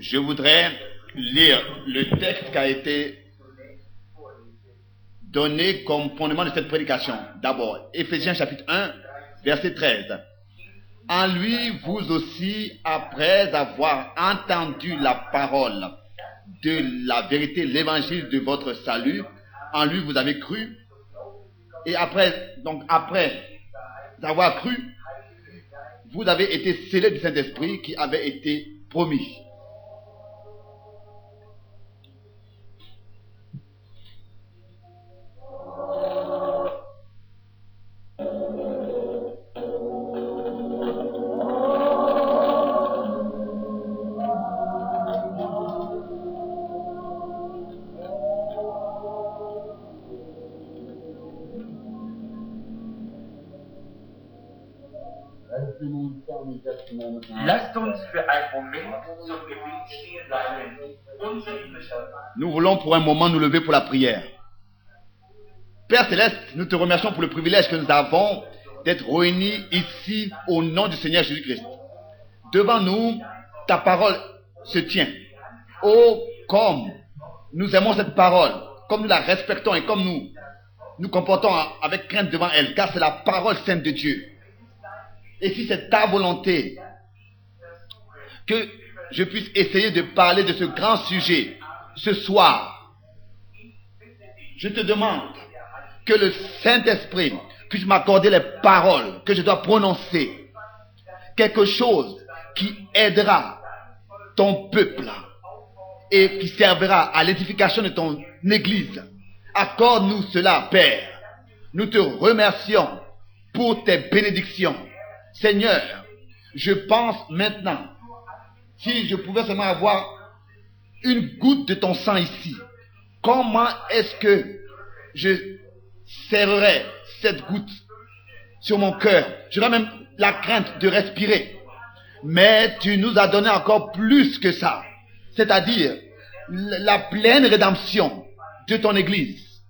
Je voudrais lire le texte qui a été donné comme fondement de cette prédication. D'abord, Éphésiens chapitre 1, verset 13. En lui, vous aussi, après avoir entendu la parole de la vérité, l'évangile de votre salut, en lui vous avez cru. Et après avoir cru, vous avez été scellés du Saint-Esprit qui avait été promis. Lasst uns für einen Moment zum Gebet stehen bleiben. Nous voulons pour un moment nous lever pour la prière. Père Céleste, nous te remercions pour le privilège que nous avons d'être réunis ici au nom du Seigneur Jésus-Christ. Devant nous, ta parole se tient. Oh, comme nous aimons cette parole, comme nous la respectons et comme nous nous comportons avec crainte devant elle, car c'est la parole sainte de Dieu. Et si c'est ta volonté que je puisse essayer de parler de ce grand sujet ce soir, je te demande que le Saint-Esprit puisse m'accorder les paroles que je dois prononcer, quelque chose qui aidera ton peuple et qui servira à l'édification de ton Église. Accorde-nous cela, Père. Nous te remercions pour tes bénédictions. Seigneur, je pense maintenant, si je pouvais seulement avoir une goutte de ton sang ici, comment est-ce que je serrerais cette goutte sur mon cœur? J'aurais même la crainte de respirer. Mais tu nous as donné encore plus que ça, c'est-à-dire la pleine rédemption de ton Église.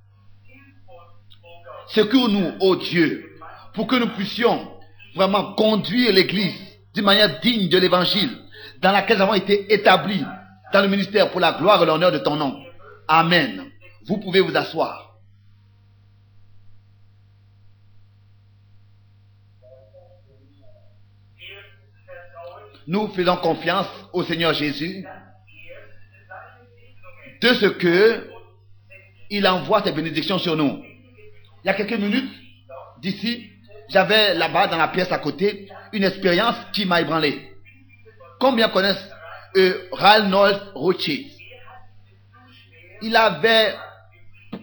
Secours-nous, ô Dieu, pour que nous puissions vraiment conduire l'Église d'une manière digne de l'Évangile, dans laquelle nous avons été établis dans le ministère pour la gloire et l'honneur de ton nom. Amen. Vous pouvez vous asseoir. Nous faisons confiance au Seigneur Jésus de ce que il envoie ses bénédictions sur nous. Il y a quelques minutes d'ici, j'avais là-bas dans la pièce à côté une expérience qui m'a ébranlé. Combien connaissent Reinhold Rothschild? Il avait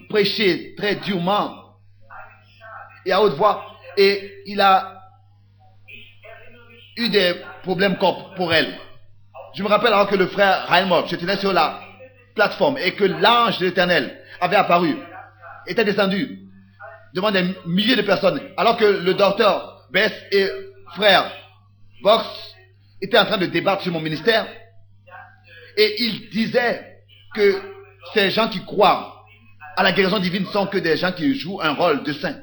prêché très durement et à haute voix, et il a eu des problèmes corporels. Je me rappelle alors que le frère Reinhold se tenait sur la plateforme et que l'ange de l'Éternel avait apparu, était descendu devant des milliers de personnes, alors que le docteur Bess et frère Box étaient en train de débattre sur mon ministère, et il disait que ces gens qui croient à la guérison divine sont que des gens qui jouent un rôle de saint.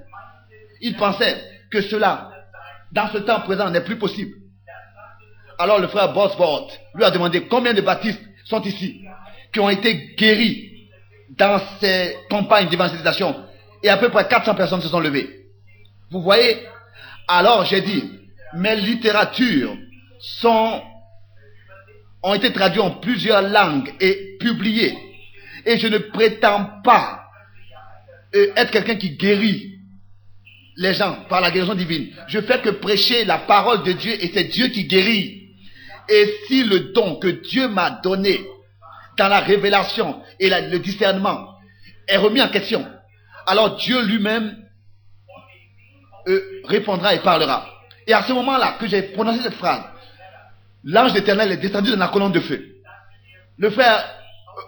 Il pensait que cela, dans ce temps présent, n'est plus possible. Alors le frère Bosworth lui a demandé combien de baptistes sont ici, qui ont été guéris dans ces campagnes d'évangélisation. Et à peu près 400 personnes se sont levées. Vous voyez? Alors j'ai dit, mes littératures ont été traduites en plusieurs langues et publiées. Et je ne prétends pas être quelqu'un qui guérit les gens par la guérison divine. Je fais que prêcher la parole de Dieu, et c'est Dieu qui guérit. Et si le don que Dieu m'a donné dans la révélation et le discernement est remis en question, alors Dieu lui-même répondra et parlera. Et à ce moment-là que j'ai prononcé cette phrase, l'ange d'Éternel est descendu dans la colonne de feu. Le frère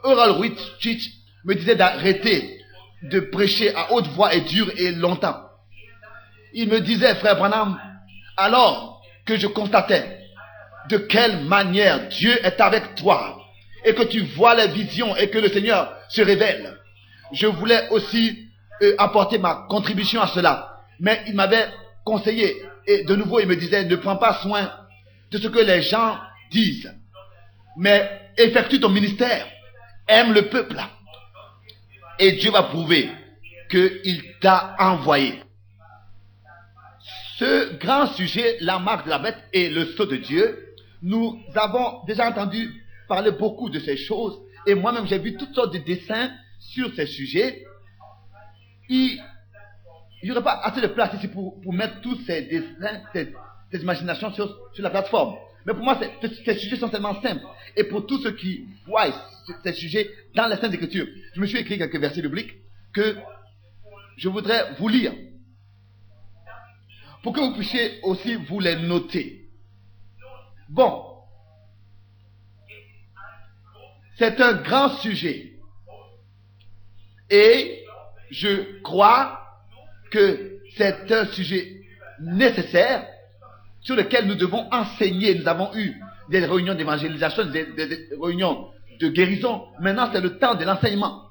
Harold Whitchich me disait d'arrêter de prêcher à haute voix et dure et longtemps. Il me disait, frère Branham, alors que je constatais de quelle manière Dieu est avec toi et que tu vois les visions et que le Seigneur se révèle, je voulais aussi apporter ma contribution à cela. Mais il m'avait conseillé, et de nouveau il me disait, ne prends pas soin de ce que les gens disent, mais effectue ton ministère, aime le peuple. Et Dieu va prouver qu'il t'a envoyé. Ce grand sujet, la marque de la bête et le sceau de Dieu, nous avons déjà entendu parler beaucoup de ces choses. Et moi-même, j'ai vu toutes sortes de dessins sur ces sujets. Il n'y aurait pas assez de place ici pour mettre tous ces dessins, ces imaginations sur la plateforme. Mais pour moi, ces sujets sont tellement simples. Et pour tous ceux qui voient ces sujets dans les Saintes Écritures, je me suis écrit quelques versets bibliques que je voudrais vous lire, pour que vous puissiez aussi vous les noter. Bon, c'est un grand sujet. Et je crois que c'est un sujet nécessaire sur lequel nous devons enseigner. Nous avons eu des réunions d'évangélisation, des réunions de guérison. Maintenant, c'est le temps de l'enseignement.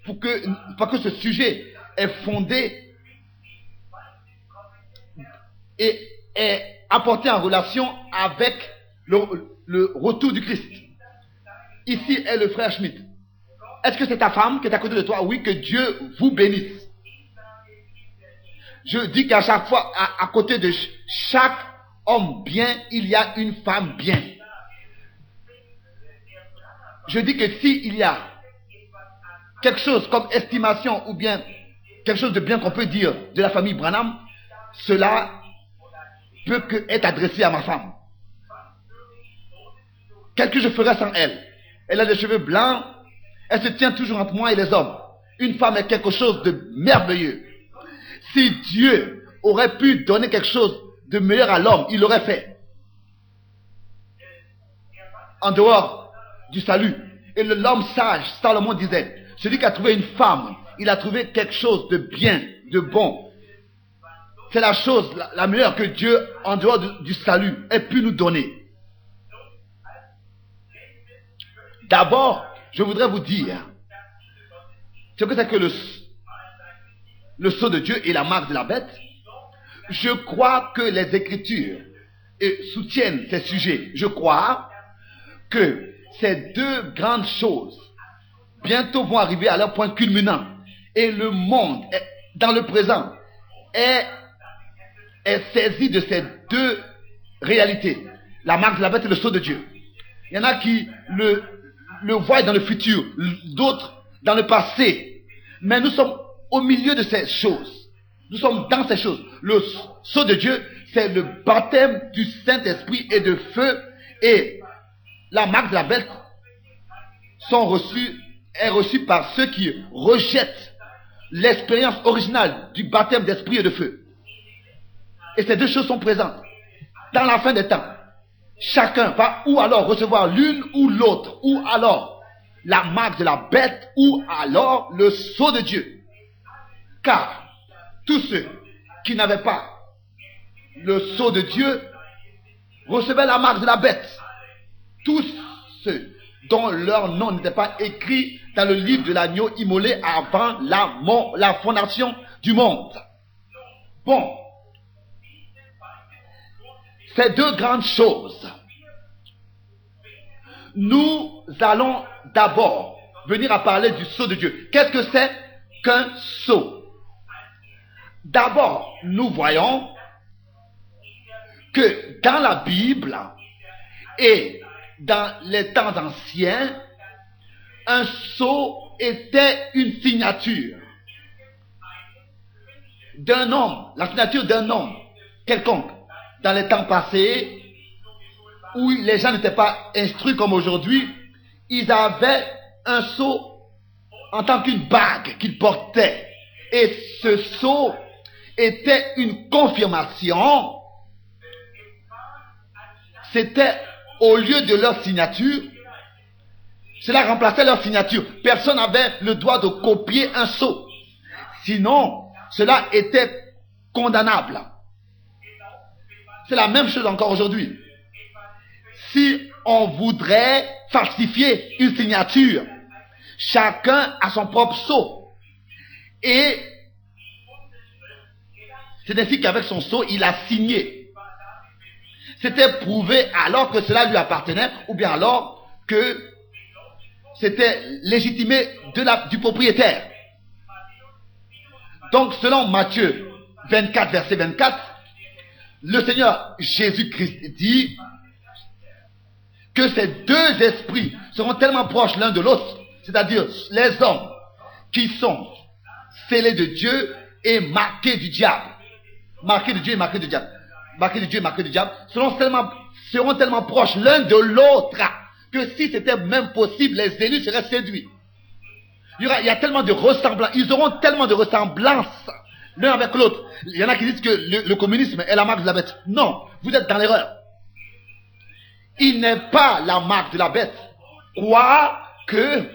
Pour que ce sujet est fondé et est apporté en relation avec le retour du Christ. Ici est le frère Schmidt. Est-ce que c'est ta femme qui est à côté de toi? Oui, que Dieu vous bénisse. Je dis qu'à chaque fois, à côté de chaque homme bien, il y a une femme bien. Je dis que s'il y a quelque chose comme estimation ou bien quelque chose de bien qu'on peut dire de la famille Branham, cela peut être adressé à ma femme. Qu'est-ce que je ferais sans elle? Elle a des cheveux blancs, elle se tient toujours entre moi et les hommes. Une femme est quelque chose de merveilleux. Si Dieu aurait pu donner quelque chose de meilleur à l'homme, il l'aurait fait. En dehors du salut. Et l'homme sage, Salomon disait, celui qui a trouvé une femme, il a trouvé quelque chose de bien, de bon. C'est la chose la meilleure que Dieu, en dehors du salut, ait pu nous donner. D'abord, je voudrais vous dire ce que c'est que le sceau de Dieu et la marque de la bête. Je crois que les Écritures soutiennent ces sujets. Je crois que ces deux grandes choses bientôt vont arriver à leur point culminant. Et le monde, dans le présent, est saisi de ces deux réalités. La marque de la bête et le sceau de Dieu. Il y en a qui le voient dans le futur, d'autres dans le passé. Mais nous sommes au milieu de ces choses. Nous sommes dans ces choses. Le sceau de Dieu, c'est le baptême du Saint-Esprit et de feu. Et la marque de la bête est reçue par ceux qui rejettent l'expérience originale du baptême d'esprit et de feu. Et ces deux choses sont présentes. Dans la fin des temps, chacun va ou alors recevoir l'une ou l'autre, ou alors la marque de la bête, ou alors le sceau de Dieu. Car tous ceux qui n'avaient pas le sceau de Dieu recevaient la marque de la bête. Tous ceux dont leur nom n'était pas écrit dans le livre de l'agneau immolé avant la fondation du monde. Bon, ces deux grandes choses, nous allons d'abord venir à parler du sceau de Dieu. Qu'est-ce que c'est qu'un sceau? D'abord, nous voyons que dans la Bible et dans les temps anciens, un sceau était une signature d'un homme, la signature d'un homme quelconque. Dans les temps passés, où les gens n'étaient pas instruits comme aujourd'hui, ils avaient un sceau en tant qu'une bague qu'ils portaient. Et ce sceau était une confirmation. C'était au lieu de leur signature. Cela remplaçait leur signature. Personne n'avait le droit de copier un sceau. Sinon, cela était condamnable. C'est la même chose encore aujourd'hui. Si on voudrait falsifier une signature, chacun a son propre sceau. Et c'est ainsi qu'avec son sceau, il a signé. c'était prouvé alors que cela lui appartenait, ou bien alors que c'était légitimé du propriétaire. Donc, selon Matthieu 24, verset 24, le Seigneur Jésus-Christ dit que ces deux esprits seront tellement proches l'un de l'autre, c'est-à-dire les hommes qui sont scellés de Dieu et marqués du diable. Marqués de Dieu et marqués du diable. Marqués de Dieu et marqués du diable seront tellement proches l'un de l'autre que si c'était même possible, les élus seraient séduits. Il y a tellement de ressemblances, ils auront tellement de ressemblances l'un avec l'autre. Il y en a qui disent que le communisme est la marque de la bête. Non, vous êtes dans l'erreur. Il n'est pas la marque de la bête, quoique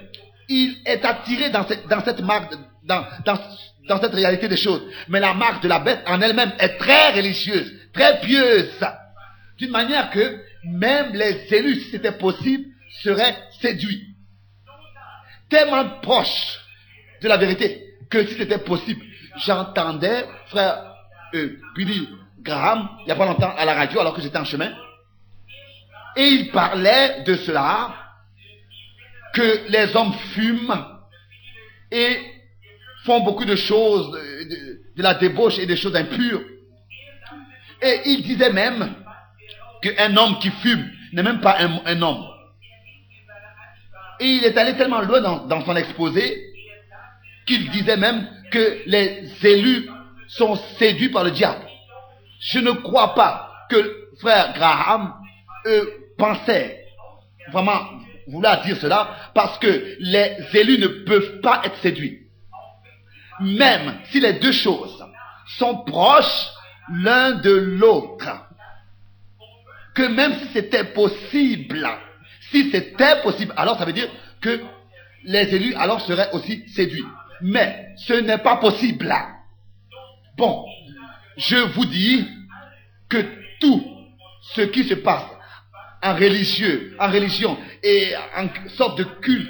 il est attiré dans cette marque, dans cette réalité des choses. Mais la marque de la bête en elle-même est très religieuse, très pieuse, d'une manière que même les élus, si c'était possible, seraient séduits. Tellement proche de la vérité que si c'était possible. J'entendais frère Billy Graham il n'y a pas longtemps à la radio alors que j'étais en chemin, et il parlait de cela, que les hommes fument et font beaucoup de choses, de la débauche et des choses impures. Et il disait même qu'un homme qui fume n'est même pas un homme. Et il est allé tellement loin dans son exposé qu'il disait même que les élus sont séduits par le diable. Je ne crois pas que frère Graham pensait vraiment vouloir dire cela, parce que les élus ne peuvent pas être séduits. Même si les deux choses sont proches l'un de l'autre, que même si c'était possible, alors ça veut dire que les élus alors seraient aussi séduits. Mais ce n'est pas possible. Bon, je vous dis que tout ce qui se passe en religion et en sorte de culte,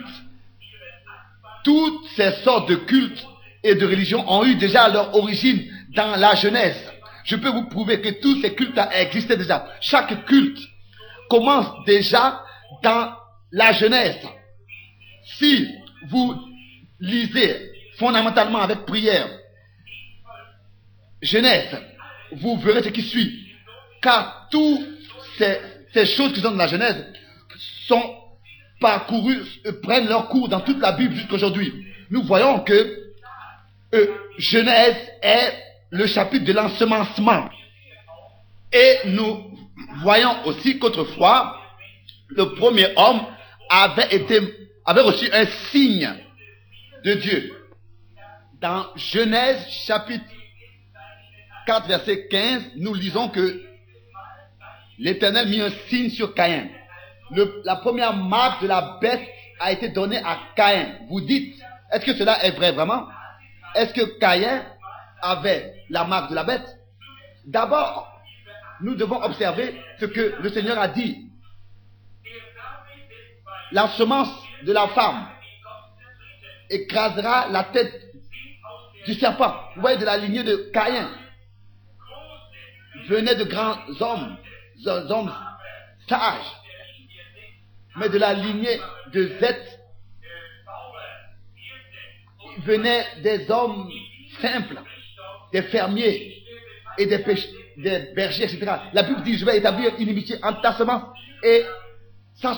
toutes ces sortes de cultes et de religions ont eu déjà leur origine dans la Genèse. Je peux vous prouver que tous ces cultes existaient déjà. Chaque culte commence déjà dans la Genèse. Si vous lisez fondamentalement avec prière Genèse, vous verrez ce qui suit. Car toutes ces choses qui sont dans la Genèse sont parcourues, prennent leur cours dans toute la Bible jusqu'aujourd'hui. Nous voyons que Genèse est le chapitre de l'ensemencement. Et nous voyons aussi qu'autrefois, le premier homme avait reçu un signe de Dieu. Dans Genèse chapitre 4 verset 15, nous lisons que l'Éternel mit un signe sur Caïn. La première marque de la bête a été donnée à Caïn. Vous dites, est-ce que cela est vrai vraiment? Est-ce que Caïn avait la marque de la bête? D'abord, nous devons observer ce que le Seigneur a dit. La semence de la femme écrasera la tête du serpent. Vous voyez, de la lignée de Caïn venaient de grands hommes sages, mais de la lignée de Zeth venaient des hommes simples, des fermiers et des bergers, etc. La Bible dit, je vais établir une inimitié entre ta semence et sa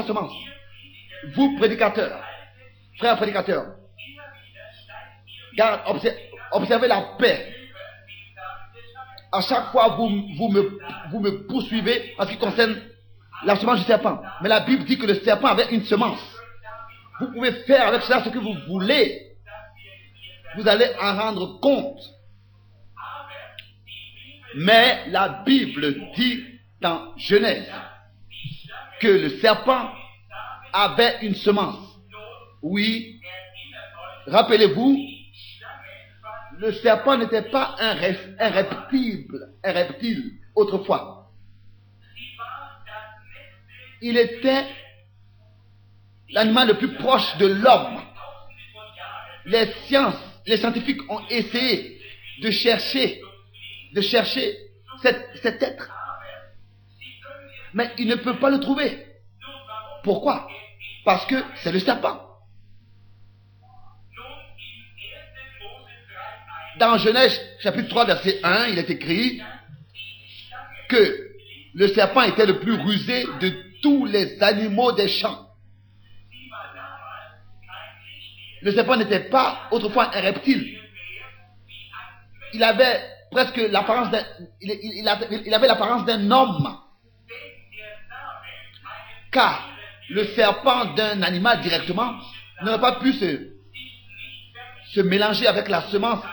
semence. Vous, prédicateurs, frères prédicateurs, observez la paix. À chaque fois, vous me poursuivez en ce qui concerne la semence du serpent. Mais la Bible dit que le serpent avait une semence. Vous pouvez faire avec cela ce que vous voulez. Vous allez en rendre compte. Mais la Bible dit dans Genèse que le serpent avait une semence. Oui, rappelez-vous, le serpent n'était pas un reptile autrefois. Il était l'animal le plus proche de l'homme. Les scientifiques ont essayé de chercher cet être Mais il ne peut pas le trouver. Pourquoi? Parce que c'est le serpent. Dans Genèse chapitre 3 verset 1, il est écrit que le serpent était le plus rusé de tous les animaux des champs. Le serpent n'était pas autrefois un reptile. Il avait presque l'apparence d'un, il avait l'apparence d'un homme. Car le serpent d'un animal directement n'aurait pas pu se mélanger avec la semence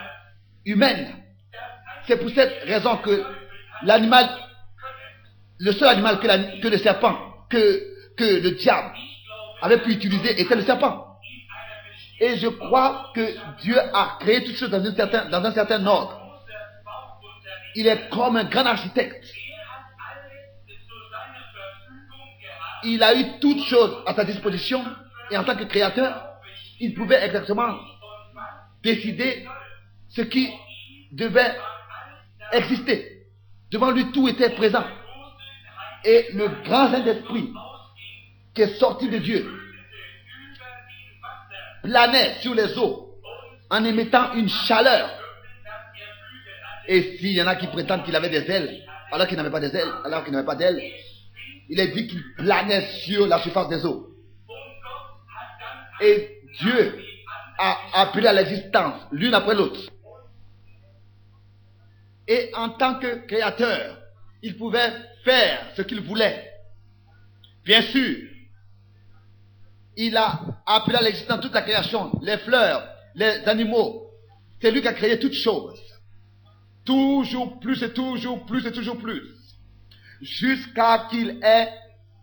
humaine. C'est pour cette raison que l'animal, le seul animal que le serpent, que le diable avait pu utiliser était le serpent. Et je crois que Dieu a créé toutes choses dans un certain ordre. Il est comme un grand architecte. Il a eu toutes choses à sa disposition et en tant que créateur, il pouvait exactement décider ce qui devait exister. Devant lui, tout était présent. Et le grand Saint-Esprit qui est sorti de Dieu planait sur les eaux en émettant une chaleur. Et s'il y en a qui prétendent qu'il avait des ailes, alors qu'il n'avait pas des ailes, alors qu'il n'avait pas d'ailes, il est dit qu'il planait sur la surface des eaux. Et Dieu a appelé à l'existence l'une après l'autre. Et en tant que créateur, il pouvait faire ce qu'il voulait. Bien sûr, il a appelé à l'existence toute la création, les fleurs, les animaux. C'est lui qui a créé toutes choses. Toujours plus et toujours plus et toujours plus. Jusqu'à qu'il ait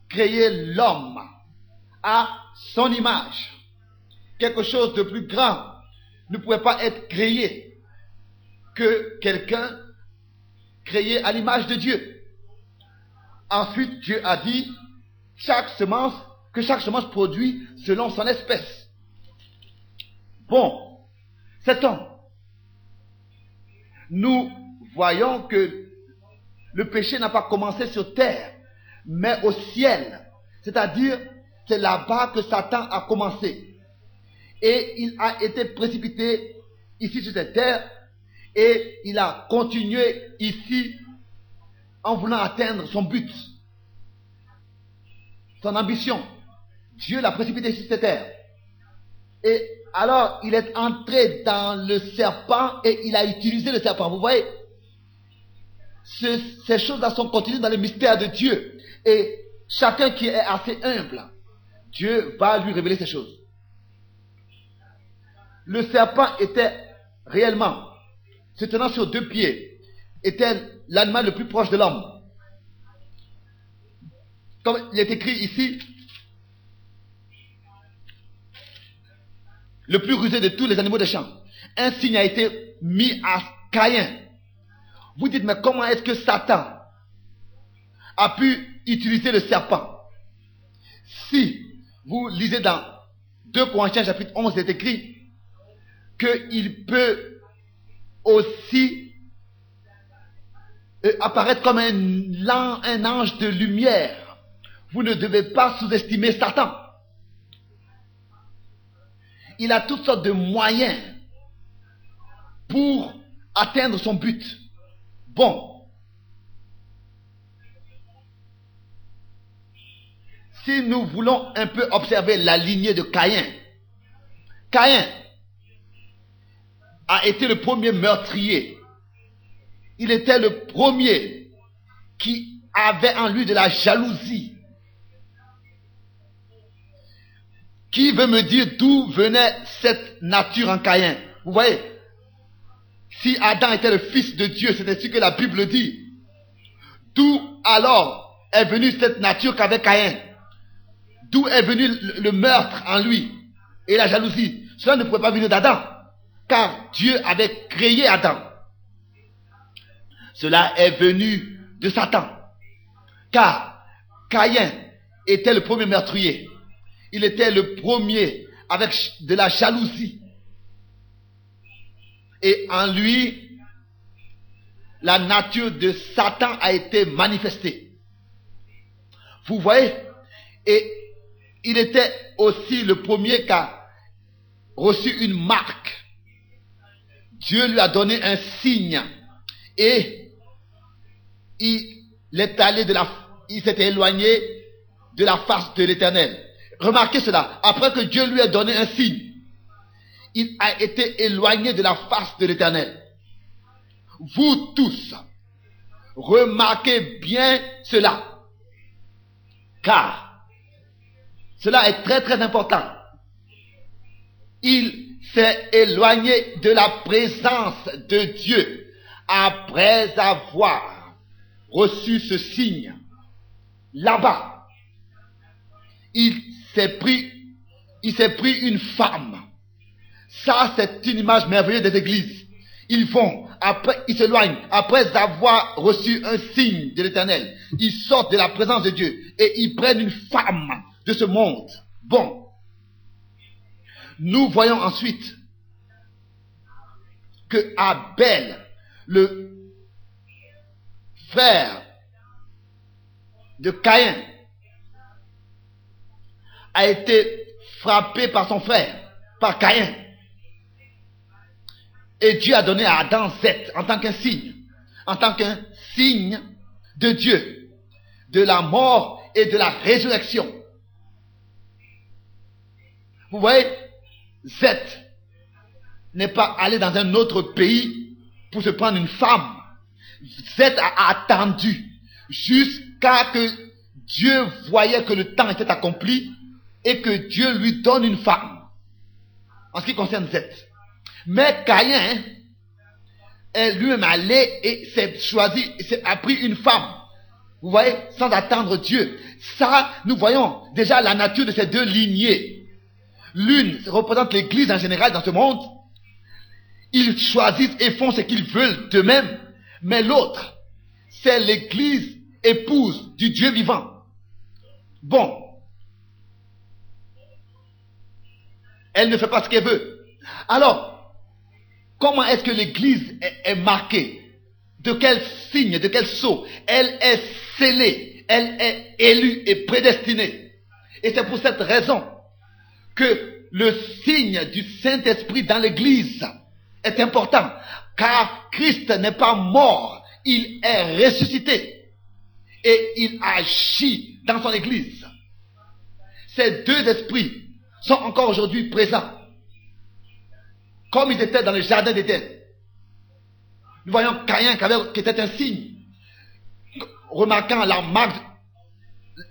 créé l'homme à son image. Quelque chose de plus grand ne pouvait pas être créé que quelqu'un créé à l'image de Dieu. Ensuite, Dieu a dit que chaque semence produit selon son espèce. Bon, cet homme, nous voyons que le péché n'a pas commencé sur terre, mais au ciel. C'est-à-dire, c'est là-bas que Satan a commencé. Et il a été précipité ici sur cette terre, et il a continué ici en voulant atteindre son but, son ambition. Dieu l'a précipité sur cette terre. Et alors, il est entré dans le serpent et il a utilisé le serpent. Vous voyez, ces choses-là sont continues dans le mystère de Dieu. Et chacun qui est assez humble, Dieu va lui révéler ces choses. Le serpent était réellement, se tenant sur deux pieds, était l'animal le plus proche de l'homme. Comme il est écrit ici, le plus rusé de tous les animaux des champs. Un signe a été mis à Caïn. Vous dites, mais comment est-ce que Satan a pu utiliser le serpent? Si vous lisez dans 2 Corinthiens chapitre 11, il est écrit qu'il peut aussi apparaître comme un ange de lumière. Vous ne devez pas sous-estimer Satan. Il a toutes sortes de moyens pour atteindre son but. Bon. Si nous voulons un peu observer la lignée de Caïn, Caïn a été le premier meurtrier. Il était le premier qui avait en lui de la jalousie. Qui veut me dire d'où venait cette nature en Caïn? Vous voyez, si Adam était le fils de Dieu, c'est ainsi que la Bible dit. D'où alors est venue cette nature qu'avait Caïn? D'où est venu le meurtre en lui et la jalousie? Cela ne pouvait pas venir d'Adam, car Dieu avait créé Adam. Cela est venu de Satan, car Caïn était le premier meurtrier. Il était le premier avec de la jalousie. Et en lui, la nature de Satan a été manifestée. Vous voyez? Et il était aussi le premier qui a reçu une marque. Dieu lui a donné un signe. Et il s'était éloigné de la face de l'Éternel. Remarquez cela. Après que Dieu lui a donné un signe, il a été éloigné de la face de l'Éternel. Vous tous, remarquez bien cela. Car cela est très très important. Il s'est éloigné de la présence de Dieu après avoir reçu ce signe. Là-bas, il s'est pris une femme. Ça, c'est une image merveilleuse des églises. Ils s'éloignent après avoir reçu un signe de l'Éternel. Ils sortent de la présence de Dieu et ils prennent une femme de ce monde. Bon. Nous voyons ensuite que Abel, le frère de Caïn, a été frappé par son frère, par Caïn. Et Dieu a donné à Adam Zeth en tant qu'un signe de Dieu, de la mort et de la résurrection. Vous voyez, Zeth n'est pas allé dans un autre pays pour se prendre une femme. Zeth a attendu jusqu'à que Dieu voyait que le temps était accompli et que Dieu lui donne une femme. En ce qui concerne Zeth. Mais Caïn est lui-même allé et a pris une femme. Vous voyez, sans attendre Dieu. Ça, nous voyons déjà la nature de ces deux lignées. L'une représente l'Église en général dans ce monde. Ils choisissent et font ce qu'ils veulent d'eux-mêmes. Mais l'autre, c'est l'Église épouse du Dieu vivant. Bon. Elle ne fait pas ce qu'elle veut. Alors, comment est-ce que l'Église est marquée? De quel signe, de quel sceau? Elle est scellée, elle est élue et prédestinée. Et c'est pour cette raison que le signe du Saint-Esprit dans l'Église est important. Car Christ n'est pas mort, il est ressuscité. Et il agit dans son Église. Ces deux esprits sont encore aujourd'hui présents. Comme ils étaient dans le jardin d'Éden. Nous voyons Caïn qui était un signe. Remarquant la marque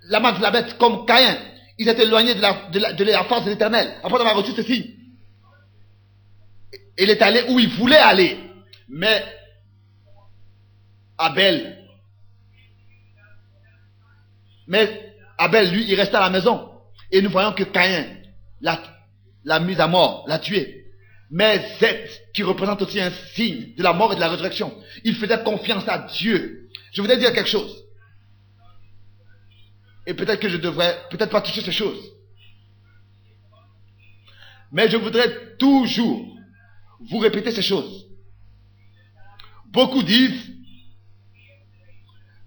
de la bête comme Caïn. Ils étaient éloignés de la face de l'Éternel. Après avoir reçu ce signe. Il est allé où il voulait aller. Mais Abel, lui, il restait à la maison. Et nous voyons que Caïn l'a mis à mort, l'a tué. Mais Zeth, qui représente aussi un signe de la mort et de la résurrection, il faisait confiance à Dieu. Je voudrais dire quelque chose. Et peut-être que je devrais, peut-être pas toucher ces choses. Mais je voudrais toujours vous répéter ces choses. Beaucoup disent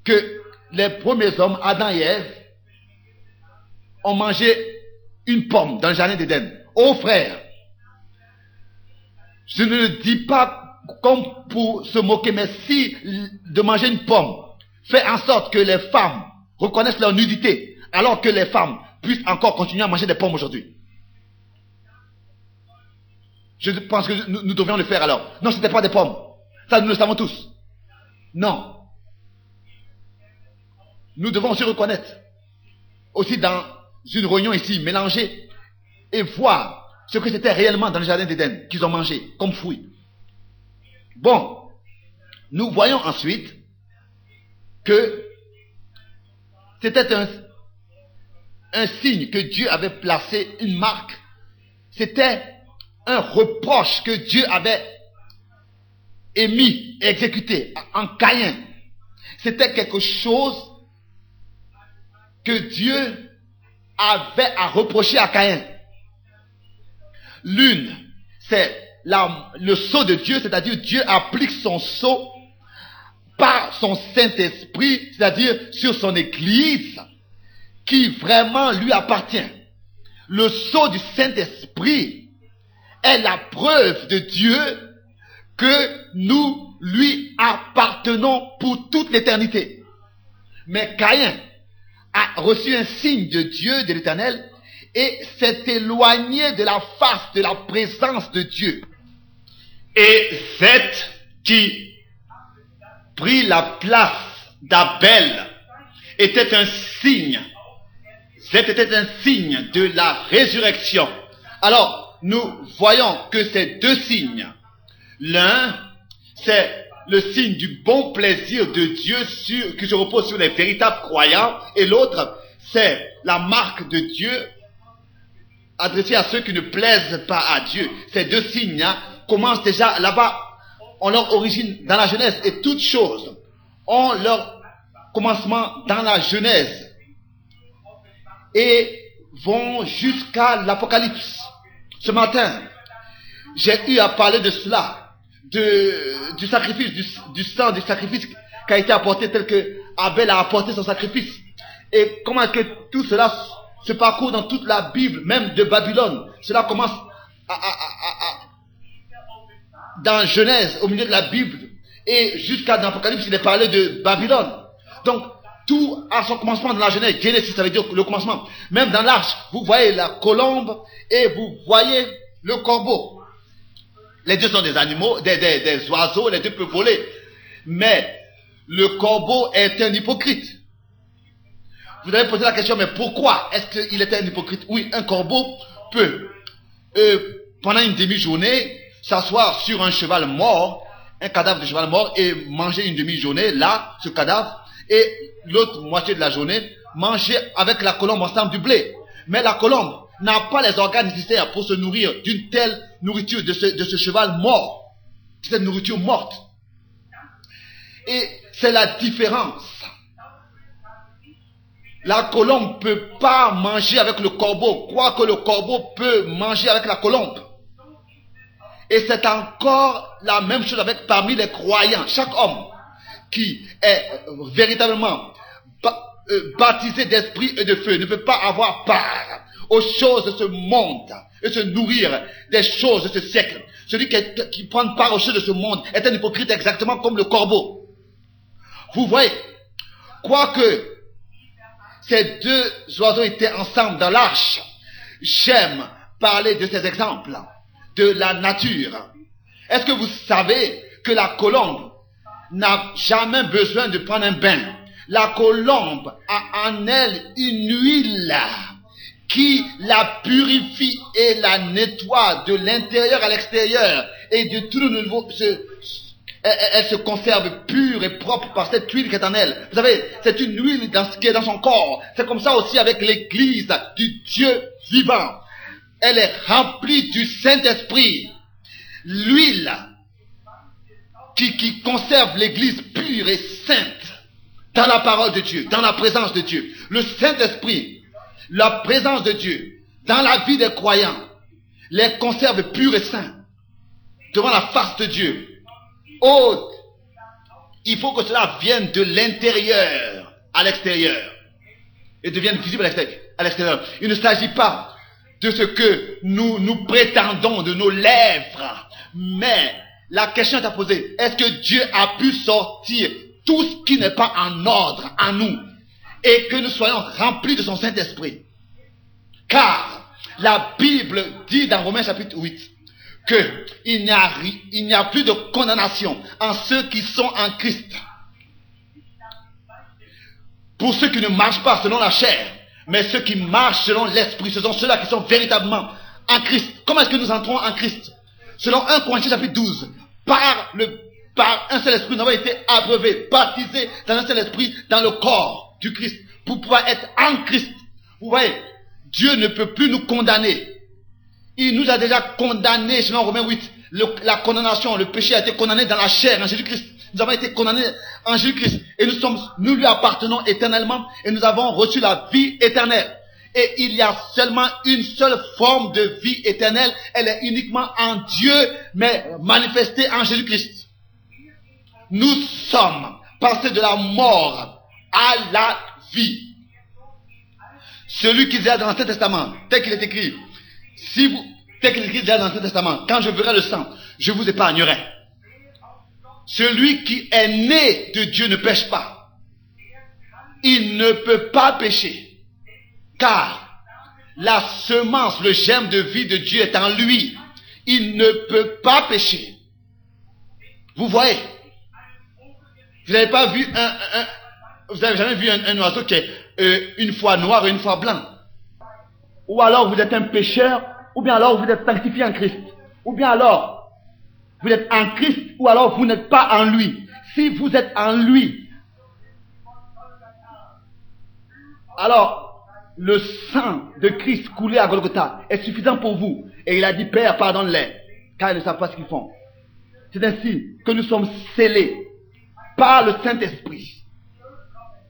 que les premiers hommes, Adam et Ève, ont mangé une pomme dans le jardin d'Éden. Oh frère, je ne le dis pas comme pour se moquer, mais si de manger une pomme fait en sorte que les femmes reconnaissent leur nudité, alors que les femmes puissent encore continuer à manger des pommes aujourd'hui. Je pense que nous devrions le faire alors. Non, ce n'était pas des pommes. Ça, nous le savons tous. Non. Nous devons aussi reconnaître, aussi dans une réunion ici, mélanger et voir ce que c'était réellement dans le jardin d'Éden qu'ils ont mangé comme fruit. Bon, nous voyons ensuite que c'était un signe que Dieu avait placé, une marque. C'était un reproche que Dieu avait émis et exécuté en Caïn. C'était quelque chose que Dieu avait à reprocher à Caïn. L'une, c'est le sceau de Dieu, c'est-à-dire Dieu applique son sceau par son Saint-Esprit, c'est-à-dire sur son Église. qui vraiment lui appartient. Le sceau du Saint-Esprit est la preuve de Dieu que nous lui appartenons pour toute l'éternité. Mais Caïn a reçu un signe de Dieu, de l'Éternel, et s'est éloigné de la face, de la présence de Dieu. Et Seth, qui prit la place d'Abel, était un signe. Seth était un signe de la résurrection. Alors, nous voyons que ces deux signes, l'un, c'est le signe du bon plaisir de Dieu qui se repose sur les véritables croyants, et l'autre, c'est la marque de Dieu adressée à ceux qui ne plaisent pas à Dieu. Ces deux signes commencent déjà là-bas, ont leur origine dans la Genèse, et toutes choses ont leur commencement dans la Genèse et vont jusqu'à l'Apocalypse. Ce matin, j'ai eu à parler de cela, du sacrifice, du sang, du sacrifice qui a été apporté tel que Abel a apporté son sacrifice. Et comment que tout cela se parcourt dans toute la Bible, même de Babylone. Cela commence dans Genèse, au milieu de la Bible, et jusqu'à l'Apocalypse, il est parlé de Babylone. Donc, tout a son commencement dans la Genèse. Genesis, ça veut dire le commencement. Même dans l'arche, vous voyez la colombe et vous voyez le corbeau. Les deux sont des animaux, des oiseaux, les deux peuvent voler. Mais le corbeau est un hypocrite. Vous avez posé la question, mais pourquoi est-ce qu'il était un hypocrite? Oui, un corbeau peut, pendant une demi-journée, s'asseoir sur un cheval mort, un cadavre de cheval mort, et manger une demi-journée, là, ce cadavre, et l'autre moitié de la journée, manger avec la colombe ensemble du blé. Mais la colombe n'a pas les organes nécessaires pour se nourrir d'une telle nourriture de ce cheval mort, cette nourriture morte. Et c'est la différence. La colombe ne peut pas manger avec le corbeau, quoique le corbeau peut manger avec la colombe. Et c'est encore la même chose avec parmi les croyants. Chaque homme qui est véritablement baptisé d'esprit et de feu ne peut pas avoir part aux choses de ce monde et se nourrir des choses de ce siècle. Celui qui prend part aux choses de ce monde est un hypocrite exactement comme le corbeau. Vous voyez, quoique ces deux oiseaux étaient ensemble dans l'arche, j'aime parler de ces exemples de la nature. Est-ce que vous savez que la colombe n'a jamais besoin de prendre un bain? La colombe a en elle une huile qui la purifie et la nettoie de l'intérieur à l'extérieur, et de tout le niveau. Elle se conserve pure et propre par cette huile qui est en elle. Vous savez, c'est une huile qui est dans son corps. C'est comme ça aussi avec l'église du Dieu vivant. Elle est remplie du Saint-Esprit. L'huile qui conserve l'église pure et sainte dans la parole de Dieu, dans la présence de Dieu. Le Saint-Esprit, la présence de Dieu dans la vie des croyants les conserve purs et saints devant la face de Dieu. Oh, il faut que cela vienne de l'intérieur à l'extérieur et devienne visible à l'extérieur. Il ne s'agit pas de ce que nous prétendons de nos lèvres, mais la question est à poser: est-ce que Dieu a pu sortir tout ce qui n'est pas en ordre en nous et que nous soyons remplis de son Saint-Esprit? Car la Bible dit dans Romains chapitre 8 qu'il n'y a plus de condamnation en ceux qui sont en Christ. Pour ceux qui ne marchent pas selon la chair, mais ceux qui marchent selon l'Esprit, ce sont ceux-là qui sont véritablement en Christ. Comment est-ce que nous entrons en Christ? Selon 1 Corinthiens chapitre 12, par un seul esprit, nous avons été abreuvés, baptisés dans un seul esprit, dans le corps du Christ, pour pouvoir être en Christ. Vous voyez, Dieu ne peut plus nous condamner. Il nous a déjà condamnés, selon Romains 8, la condamnation, le péché a été condamné dans la chair, en Jésus-Christ. Nous avons été condamnés en Jésus-Christ, et nous lui appartenons éternellement, et nous avons reçu la vie éternelle. Et il y a seulement une seule forme de vie éternelle, elle est uniquement en Dieu, mais manifestée en Jésus-Christ. Nous sommes passés de la mort à la vie. Celui qui est dans l'Ancien Testament, tel qu'il est écrit, tel qu'il est écrit dans l'Ancien Testament, quand je verrai le sang, je vous épargnerai. Celui qui est né de Dieu ne pêche pas. Il ne peut pas pécher. Car la semence, le germe de vie de Dieu est en lui. Il ne peut pas pécher. Vous voyez? Vous n'avez pas vu vous n'avez jamais vu un oiseau qui est une fois noir et une fois blanc. Ou alors vous êtes un pécheur, ou bien alors vous êtes sanctifié en Christ. Ou bien alors vous êtes en Christ, ou alors vous n'êtes pas en lui. Si vous êtes en lui, alors le sang de Christ coulé à Golgotha est suffisant pour vous. Et il a dit, Père, pardonne-les, car ils ne savent pas ce qu'ils font. C'est ainsi que nous sommes scellés par le Saint-Esprit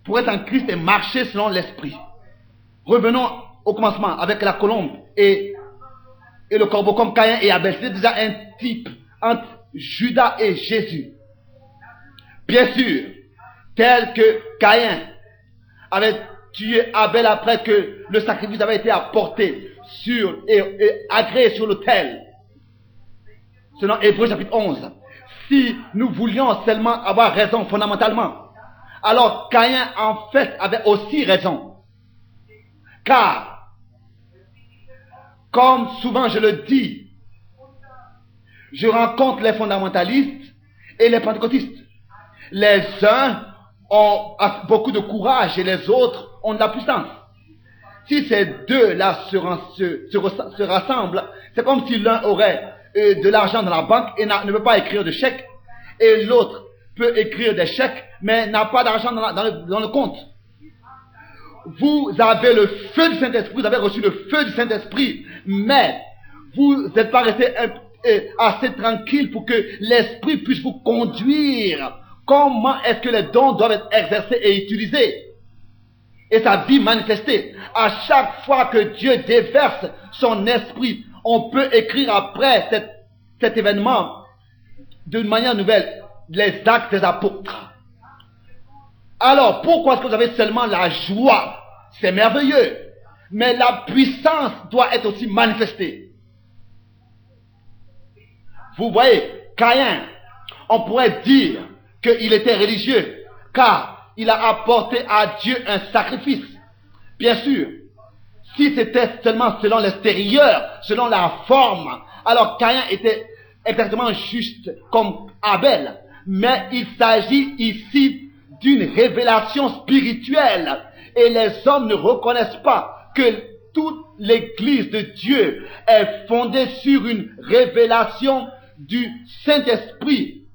pour être en Christ et marcher selon l'Esprit. Revenons au commencement avec la colombe et le corbeau comme Caïn et Abel. C'est déjà un type entre Judas et Jésus. Bien sûr, tel que Caïn avait tué Abel après que le sacrifice avait été apporté et agréé sur l'autel. Selon Hébreux chapitre 11. Si nous voulions seulement avoir raison fondamentalement, alors Caïn en fait avait aussi raison. Car, comme souvent je le dis, je rencontre les fondamentalistes et les pentecôtistes. Les uns ont beaucoup de courage et les autres ont de la puissance. Si ces deux-là se rassemblent, c'est comme si l'un aurait de l'argent dans la banque et ne peut pas écrire de chèque, et l'autre peut écrire des chèques mais n'a pas d'argent dans le compte. Vous avez le feu du Saint-Esprit, vous avez reçu le feu du Saint-Esprit, mais vous n'êtes pas resté assez tranquille pour que l'Esprit puisse vous conduire. Comment est-ce que les dons doivent être exercés et utilisés et sa vie manifestée? À chaque fois que Dieu déverse son esprit, on peut écrire après cet événement d'une manière nouvelle les actes des apôtres. Alors pourquoi est-ce que vous avez seulement la joie? C'est merveilleux, mais la puissance doit être aussi manifestée. Vous voyez, Caïn, on pourrait dire qu'il était religieux car il a apporté à Dieu un sacrifice. Bien sûr, si c'était seulement selon l'extérieur, selon la forme, alors Caïn était exactement juste comme Abel. Mais il s'agit ici d'une révélation spirituelle. Et les hommes ne reconnaissent pas que toute l'église de Dieu est fondée sur une révélation du Saint-Esprit.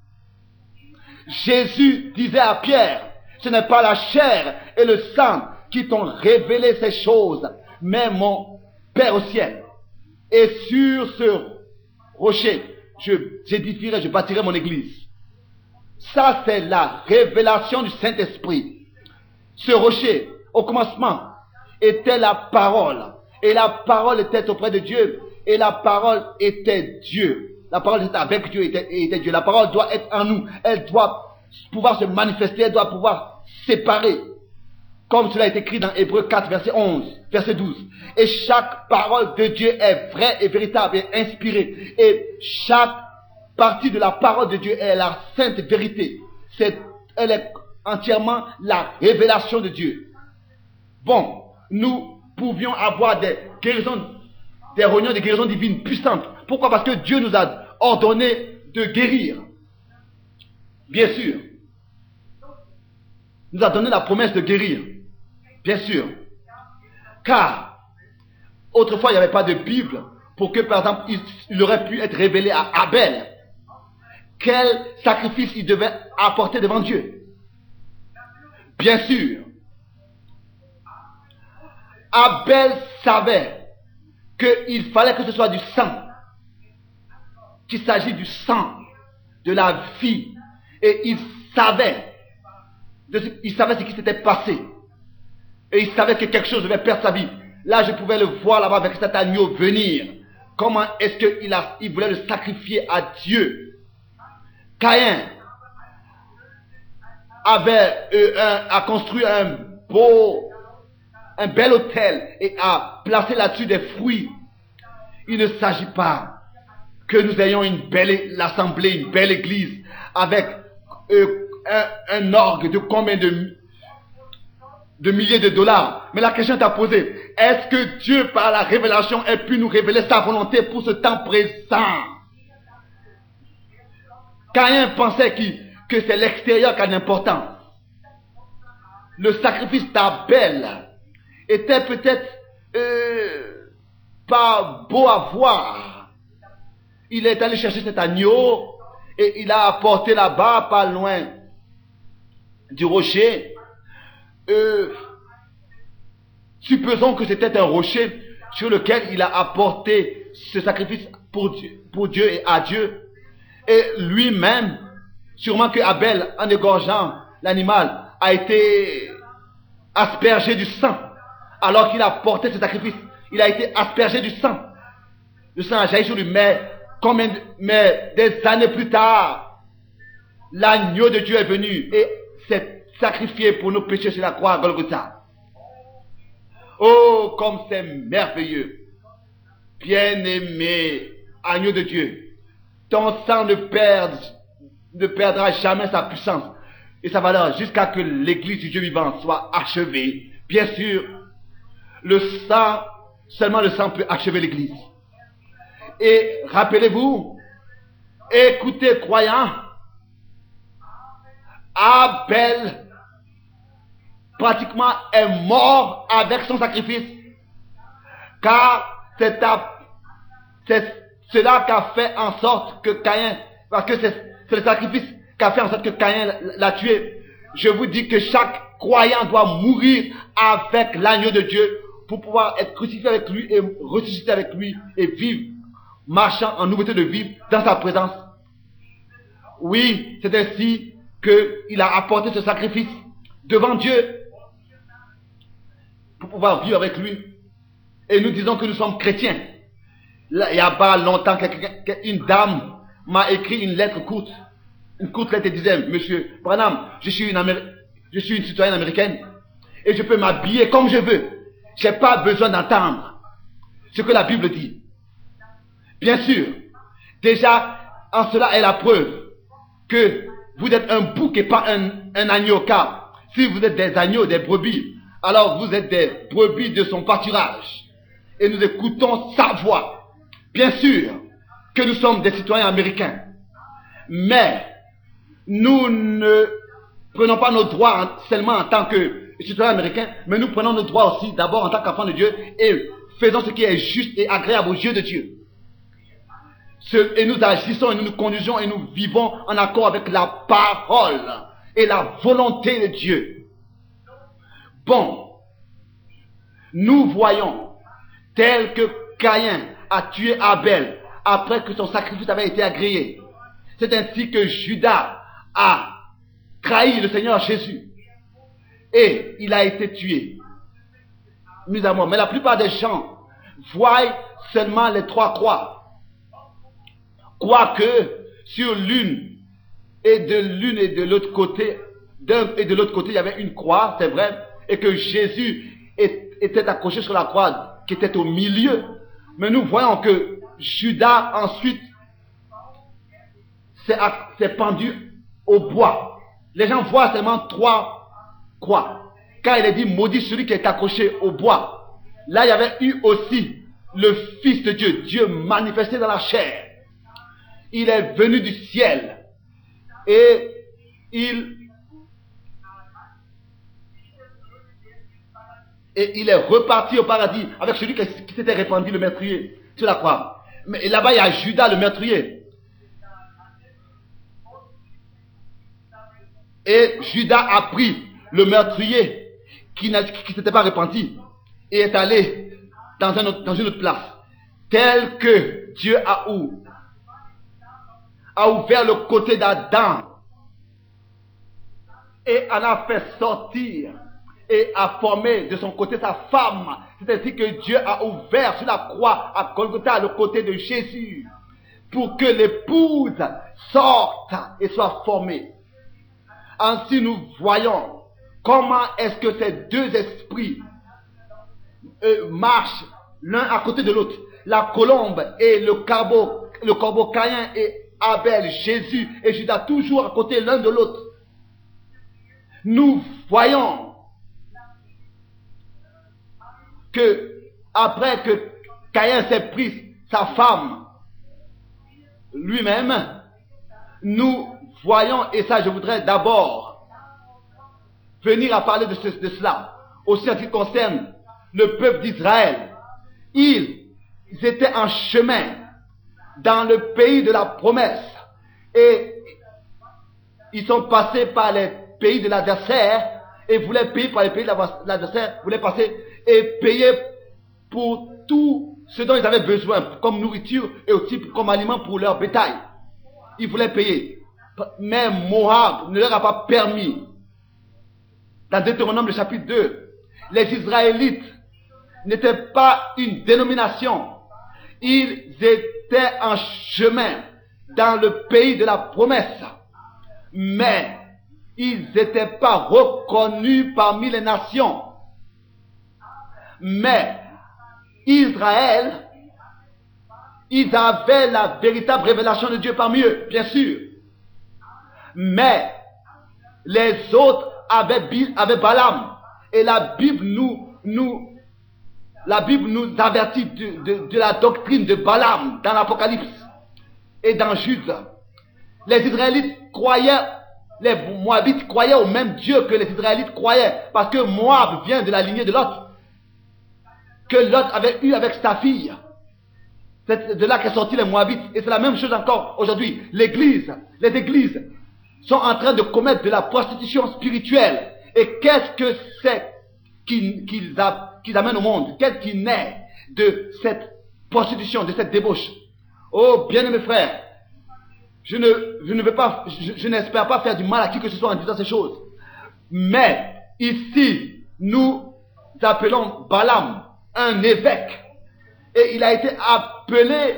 Jésus disait à Pierre, ce n'est pas la chair et le sang qui t'ont révélé ces choses, mais mon Père au ciel. Et sur ce rocher, j'édifierai, je bâtirai mon église. Ça, c'est la révélation du Saint-Esprit. Ce rocher, au commencement, était la parole. Et la parole était auprès de Dieu. Et la parole était Dieu. La parole était avec Dieu et était Dieu. La parole doit être en nous. Elle doit pouvoir se manifester. Elle doit pouvoir séparer. Comme cela est écrit dans Hébreux 4, verset 11, verset 12. Et chaque parole de Dieu est vraie et véritable et inspirée. Et chaque partie de la parole de Dieu est la sainte vérité. Elle est entièrement la révélation de Dieu. Bon, nous pouvions avoir des guérisons, des réunions de guérison divine puissantes. Pourquoi? Parce que Dieu nous a ordonné de guérir. Bien sûr. Il nous a donné la promesse de guérir. Bien sûr. Car, autrefois, il n'y avait pas de Bible pour que, par exemple, il aurait pu être révélé à Abel. Quel sacrifice il devait apporter devant Dieu? Bien sûr. Abel savait qu'il fallait que ce soit du sang. Qu'il s'agit du sang, de la vie. Et il savait ce qui s'était passé. Et il savait que quelque chose devait perdre sa vie. Là, je pouvais le voir là-bas avec cet agneau venir. Comment est-ce qu'il voulait le sacrifier à Dieu? Caïn a construit un beau un bel autel et à placer là-dessus des fruits. Il ne s'agit pas que nous ayons une belle assemblée, une belle église avec un orgue de combien de milliers de dollars. Mais la question est à poser. Est-ce que Dieu, par la révélation, ait pu nous révéler sa volonté pour ce temps présent? Caïn pensait que c'est l'extérieur qui a d'importance. Le sacrifice d'Abel était peut-être pas beau à voir. Il est allé chercher cet agneau et il a apporté là-bas, pas loin du rocher. Supposons que c'était un rocher sur lequel il a apporté ce sacrifice pour Dieu et à Dieu. Et lui-même, sûrement que Abel, en égorgeant l'animal, a été aspergé du sang. Alors qu'il a porté ce sacrifice, il a été aspergé du sang. Le sang a jailli sur lui, mais des années plus tard, l'agneau de Dieu est venu et s'est sacrifié pour nos péchés sur la croix à Golgotha. Oh, comme c'est merveilleux. Bien-aimé agneau de Dieu, ton sang ne perdra jamais sa puissance et sa valeur jusqu'à ce que l'église du Dieu vivant soit achevée. Bien sûr, seulement le sang peut achever l'église. Et rappelez-vous, écoutez croyants, Abel pratiquement est mort avec son sacrifice, car c'est cela qui a fait en sorte que Caïn, parce que c'est le sacrifice qui a fait en sorte que Caïn l'a tué. Je vous dis que chaque croyant doit mourir avec l'agneau de Dieu pour pouvoir être crucifié avec lui et ressusciter avec lui et vivre, marchant en nouveauté de vie dans sa présence. Oui, c'est ainsi qu'il a apporté ce sacrifice devant Dieu pour pouvoir vivre avec lui. Et nous disons que nous sommes chrétiens. Là, il n'y a pas longtemps, une dame m'a écrit une lettre courte. Une courte lettre et disait, Monsieur Branham, je suis une citoyenne américaine et je peux m'habiller comme je veux. Je n'ai pas besoin d'entendre ce que la Bible dit. Bien sûr, déjà, en cela est la preuve que vous êtes un bouc et pas un agneau, car si vous êtes des agneaux, des brebis, alors vous êtes des brebis de son pâturage. Et nous écoutons sa voix. Bien sûr que nous sommes des citoyens américains, mais nous ne prenons pas nos droits seulement en tant que citoyens américains, mais nous prenons nos droits aussi d'abord en tant qu'enfants de Dieu et faisons ce qui est juste et agréable aux yeux de Dieu. Et nous agissons et nous nous conduisons et nous vivons en accord avec la parole et la volonté de Dieu. Bon, nous voyons tel que Caïn a tué Abel après que son sacrifice avait été agréé. C'est ainsi que Judas a trahi le Seigneur Jésus et il a été tué, mis à mort. Mais la plupart des gens voient seulement les trois croix. Quoique sur l'une et de l'autre côté, d'un et de l'autre côté, il y avait une croix, c'est vrai, et que Jésus était accroché sur la croix qui était au milieu. Mais nous voyons que Judas ensuite s'est pendu au bois. Les gens voient seulement trois croix. Car il est dit, maudit celui qui est accroché au bois. Là, il y avait eu aussi le Fils de Dieu, Dieu manifesté dans la chair. Il est venu du ciel et il est reparti au paradis avec celui qui s'était répandu, le meurtrier, sur la croix. Mais là-bas, il y a Judas, le meurtrier. Et Judas a pris le meurtrier qui ne s'était pas repenti et est allé dans une autre place. Tel que Dieu a ouvert le côté d'Adam et en a fait sortir et a formé de son côté sa femme. C'est ainsi que Dieu a ouvert sur la croix à Golgotha le côté de Jésus pour que l'épouse sorte et soit formée. Ainsi nous voyons comment est-ce que ces deux esprits marchent l'un à côté de l'autre. La colombe et le corbeau Caïn et Abel, Jésus et Judas, toujours à côté l'un de l'autre. Nous voyons que après que Caïn s'est pris sa femme lui-même, nous voyons, et ça je voudrais d'abord venir à parler de cela, aussi en ce qui concerne le peuple d'Israël. Ils étaient en chemin dans le pays de la promesse et ils sont passés par les pays de l'adversaire et voulaient payer par les pays de l'adversaire, voulaient passer et payer pour tout ce dont ils avaient besoin comme nourriture et aussi comme aliment pour leur bétail. Ils voulaient payer. Mais Moab ne leur a pas permis. Dans Deutéronome le chapitre 2, les Israélites n'étaient pas une dénomination. Ils étaient en chemin dans le pays de la promesse. Mais ils n'étaient pas reconnus parmi les nations. Mais Israël, ils avaient la véritable révélation de Dieu parmi eux, bien sûr. Mais les autres avaient Balaam. Et la Bible nous avertit de la doctrine de Balaam dans l'Apocalypse et dans Jude. Les Israélites croyaient, les Moabites croyaient au même Dieu que les Israélites croyaient, parce que Moab vient de la lignée de Lot, que Lot avait eu avec sa fille. C'est de là qu'est sorti les Moabites. Et c'est la même chose encore aujourd'hui. Les églises sont en train de commettre de la prostitution spirituelle. Et qu'est-ce que c'est qu'ils amènent au monde? Qu'est-ce qui naît de cette prostitution, de cette débauche? Oh, bien-aimés frères, je n'espère pas faire du mal à qui que ce soit en disant ces choses. Mais ici, nous appelons Balaam un évêque. Et il a été appelé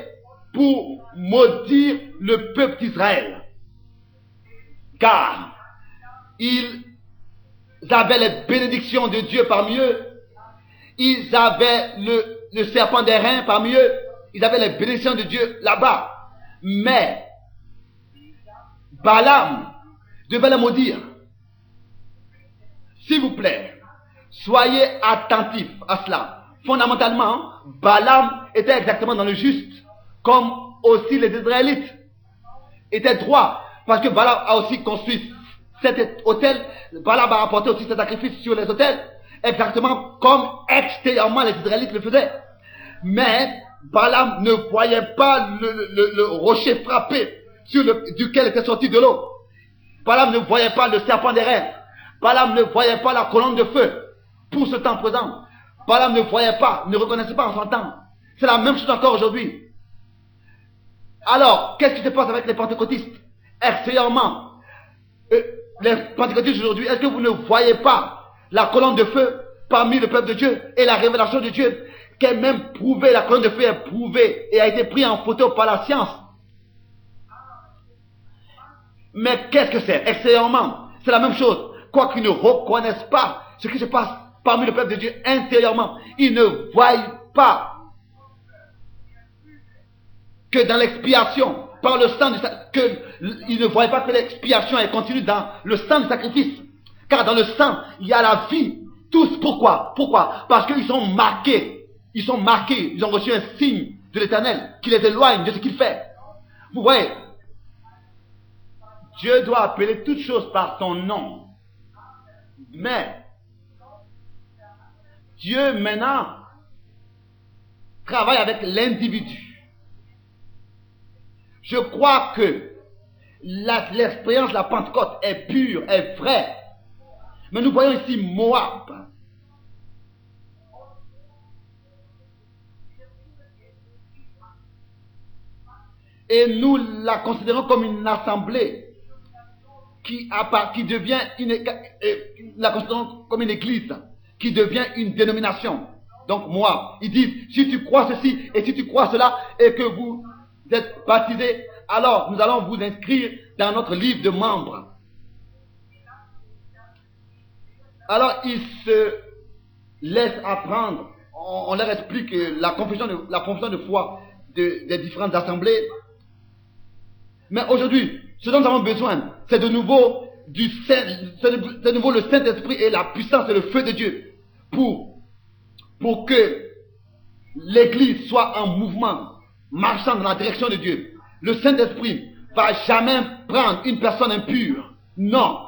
pour maudire le peuple d'Israël. Car ils avaient les bénédictions de Dieu parmi eux. Ils avaient le serpent des reins parmi eux. Ils avaient les bénédictions de Dieu là-bas. Mais Balaam devait les maudire. S'il vous plaît, soyez attentifs à cela. Fondamentalement, Balaam était exactement dans le juste, comme aussi les Israélites étaient droits, parce que Balaam a aussi construit cet autel. Balaam a apporté aussi ses sacrifices sur les autels, exactement comme extérieurement les Israélites le faisaient. Mais Balaam ne voyait pas le rocher frappé duquel était sorti de l'eau. Balaam ne voyait pas le serpent des reins. Balaam ne voyait pas la colonne de feu pour ce temps présent. Balaam ne voyait pas, ne reconnaissait pas en son temps. C'est la même chose encore aujourd'hui. Alors, qu'est-ce qui se passe avec les pentecôtistes? Extérieurement, les pentecôtistes aujourd'hui, est-ce que vous ne voyez pas la colonne de feu parmi le peuple de Dieu et la révélation de Dieu qui est même prouvée, la colonne de feu est prouvée et a été prise en photo par la science? Mais qu'est-ce que c'est? Extérieurement, c'est la même chose. Quoiqu'ils ne reconnaissent pas ce qui se passe parmi le peuple de Dieu intérieurement, ils ne voient pas que dans l'expiation, par le sang ils ne voient pas que l'expiation est continue dans le sang du sacrifice. Car dans le sang, il y a la vie. Tous, pourquoi? Parce qu'ils sont marqués. Ils ont reçu un signe de l'Éternel qui les éloigne de ce qu'il fait. Vous voyez, Dieu doit appeler toutes choses par son nom. Mais Dieu maintenant travaille avec l'individu. Je crois que l'expérience de la Pentecôte est pure, est vraie. Mais nous voyons ici Moab. Et nous la considérons comme une assemblée qui devient la considérons comme une église qui devient une dénomination. Donc moi, ils disent, si tu crois ceci et si tu crois cela et que vous êtes baptisés, alors nous allons vous inscrire dans notre livre de membres. Alors ils se laissent apprendre on leur explique la confession de foi des différentes assemblées. Mais aujourd'hui, ce dont nous avons besoin, c'est de nouveau le Saint-Esprit et la puissance et le feu de Dieu pour que l'Église soit en mouvement, marchant dans la direction de Dieu. Le Saint-Esprit va jamais prendre une personne impure. Non.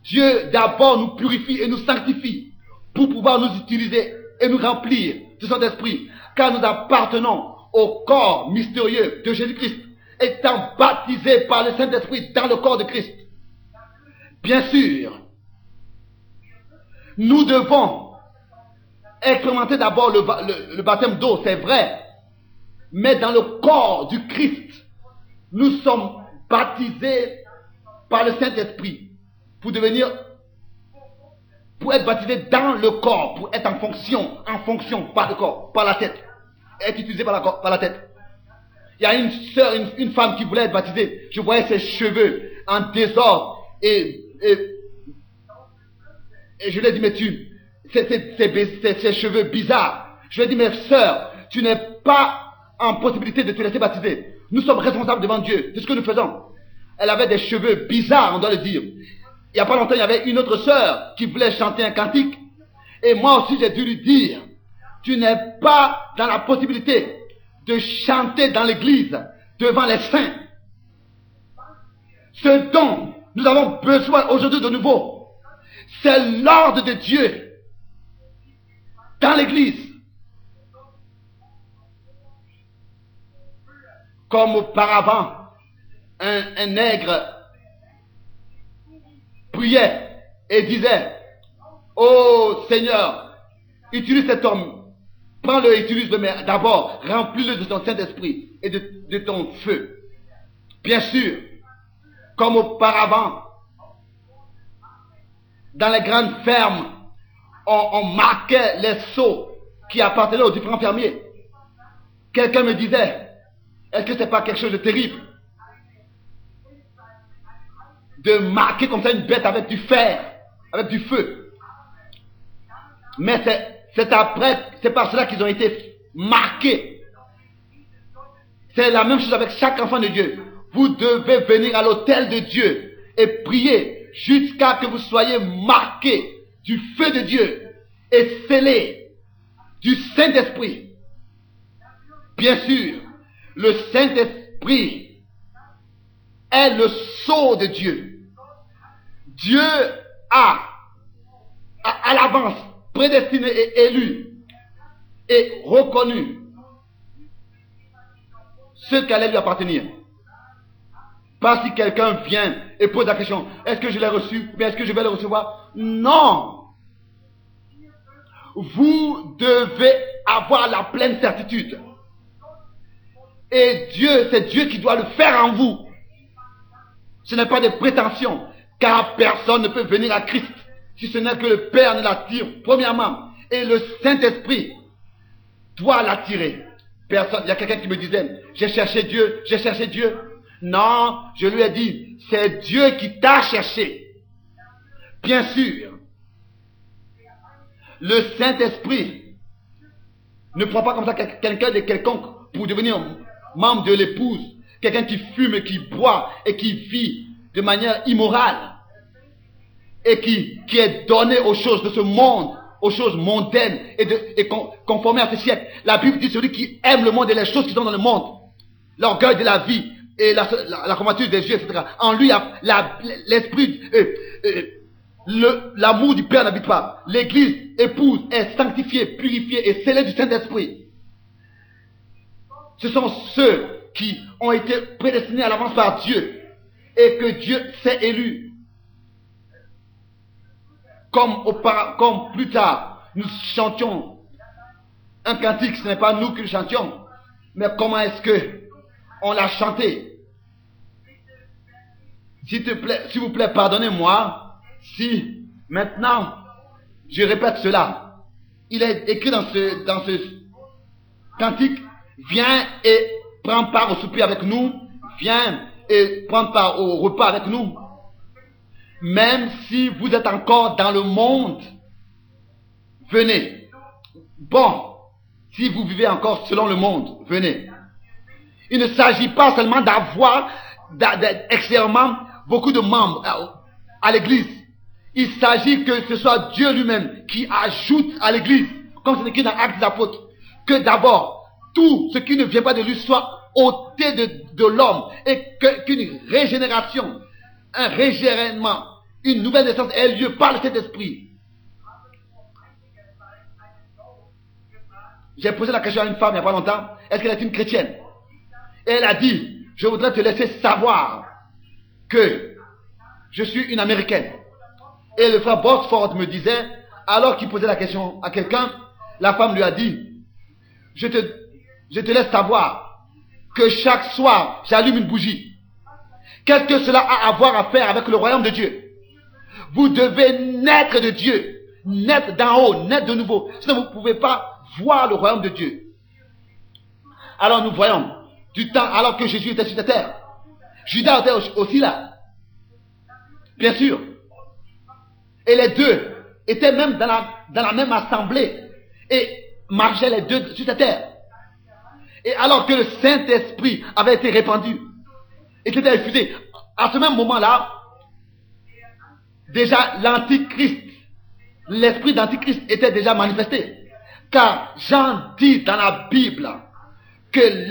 Dieu d'abord nous purifie et nous sanctifie pour pouvoir nous utiliser et nous remplir de son esprit, car nous appartenons au corps mystérieux de Jésus-Christ, étant baptisés par le Saint-Esprit dans le corps de Christ. Bien sûr, nous devons expérimenter d'abord le baptême d'eau, c'est vrai, mais dans le corps du Christ, nous sommes baptisés par le Saint-Esprit pour être baptisés dans le corps, pour être en fonction par le corps, par la tête, être utilisé par la tête. Il y a une femme qui voulait être baptisée. Je voyais ses cheveux en désordre et je lui ai dit, mais ces cheveux bizarres. Je lui ai dit, mais sœur, tu n'es pas en possibilité de te laisser baptiser. Nous sommes responsables devant Dieu de ce que nous faisons. Elle avait des cheveux bizarres, on doit le dire. Il n'y a pas longtemps, il y avait une autre sœur qui voulait chanter un cantique. Et moi aussi, j'ai dû lui dire, tu n'es pas dans la possibilité de chanter dans l'église devant les saints. Ce dont nous avons besoin aujourd'hui de nouveau, c'est l'ordre de Dieu dans l'église. Comme auparavant, un nègre priait et disait, oh Seigneur, utilise cet homme, prends-le et utilise-le, mais d'abord, remplis-le de ton Saint-Esprit et de ton feu. Bien sûr, comme auparavant, dans les grandes fermes, on marquait les seaux qui appartenaient aux différents fermiers. Quelqu'un me disait, est-ce que c'est pas quelque chose de terrible de marquer comme ça une bête avec du fer, avec du feu? Mais c'est par cela qu'ils ont été marqués. C'est la même chose avec chaque enfant de Dieu. Vous devez venir à l'autel de Dieu et prier jusqu'à ce que vous soyez marqués du feu de Dieu et scellés du Saint-Esprit. Bien sûr, le Saint-Esprit est le sceau de Dieu. Dieu a à l'avance prédestiné et élu et reconnu ce qui allait lui appartenir. Pas si quelqu'un vient et pose la question, est-ce que je l'ai reçu ou bien est-ce que je vais le recevoir? Non. Vous devez avoir la pleine certitude. Et c'est Dieu qui doit le faire en vous. Ce n'est pas des prétentions, car personne ne peut venir à Christ si ce n'est que le Père ne l'attire premièrement. Et le Saint-Esprit doit l'attirer. Personne. Il y a quelqu'un qui me disait, j'ai cherché Dieu. Non, je lui ai dit, c'est Dieu qui t'a cherché. Bien sûr. Le Saint-Esprit ne prend pas comme ça quelqu'un de quelconque pour devenir membre de l'épouse. Quelqu'un qui fume et qui boit et qui vit de manière immorale. Et qui est donné aux choses de ce monde, aux choses mondaines et conformées à ce siècle. La Bible dit celui qui aime le monde et les choses qui sont dans le monde, l'orgueil de la vie et la convoitise des yeux, etc. En lui, l'esprit, l'amour du Père n'habite pas. L'église épouse est sanctifiée, purifiée et scellée du Saint-Esprit. Ce sont ceux qui ont été prédestinés à l'avance par Dieu et que Dieu s'est élu. Comme plus tard, nous chantions un cantique, ce n'est pas nous qui le chantions, mais comment est-ce que on l'a chanté? S'il vous plaît, pardonnez-moi si maintenant je répète cela. Il est écrit dans ce cantique, viens et prends part au souper avec nous, viens et prends part au repas avec nous. Même si vous êtes encore dans le monde, venez. bon, si vous vivez encore selon le monde, venez. Il ne s'agit pas seulement d'avoir extérieurement beaucoup de membres à l'église. Il s'agit que ce soit Dieu lui-même qui ajoute à l'église, comme c'est écrit dans Actes des Apôtres, que d'abord, tout ce qui ne vient pas de lui soit ôté de l'homme et qu'une régénération, un régénération, une nouvelle naissance ait lieu par le Saint-Esprit. J'ai posé la question à une femme il n'y a pas longtemps, est-ce qu'elle est une chrétienne? Et elle a dit, je voudrais te laisser savoir que je suis une Américaine. Et le frère Bosford me disait, alors qu'il posait la question à quelqu'un, la femme lui a dit, je te laisse savoir que chaque soir, j'allume une bougie. Qu'est-ce que cela a à voir à faire avec le royaume de Dieu? Vous devez naître de Dieu, naître d'en haut, naître de nouveau. Sinon, vous ne pouvez pas voir le royaume de Dieu. Alors nous voyons, du temps, alors que Jésus était sur cette terre, Judas était aussi là. Bien sûr. Et les deux étaient même dans la même assemblée et marchaient les deux sur cette terre. Et alors que le Saint-Esprit avait été répandu et était diffusé, à ce même moment-là, déjà l'Antichrist, l'esprit d'Antichrist était déjà manifesté. Car Jean dit dans la Bible que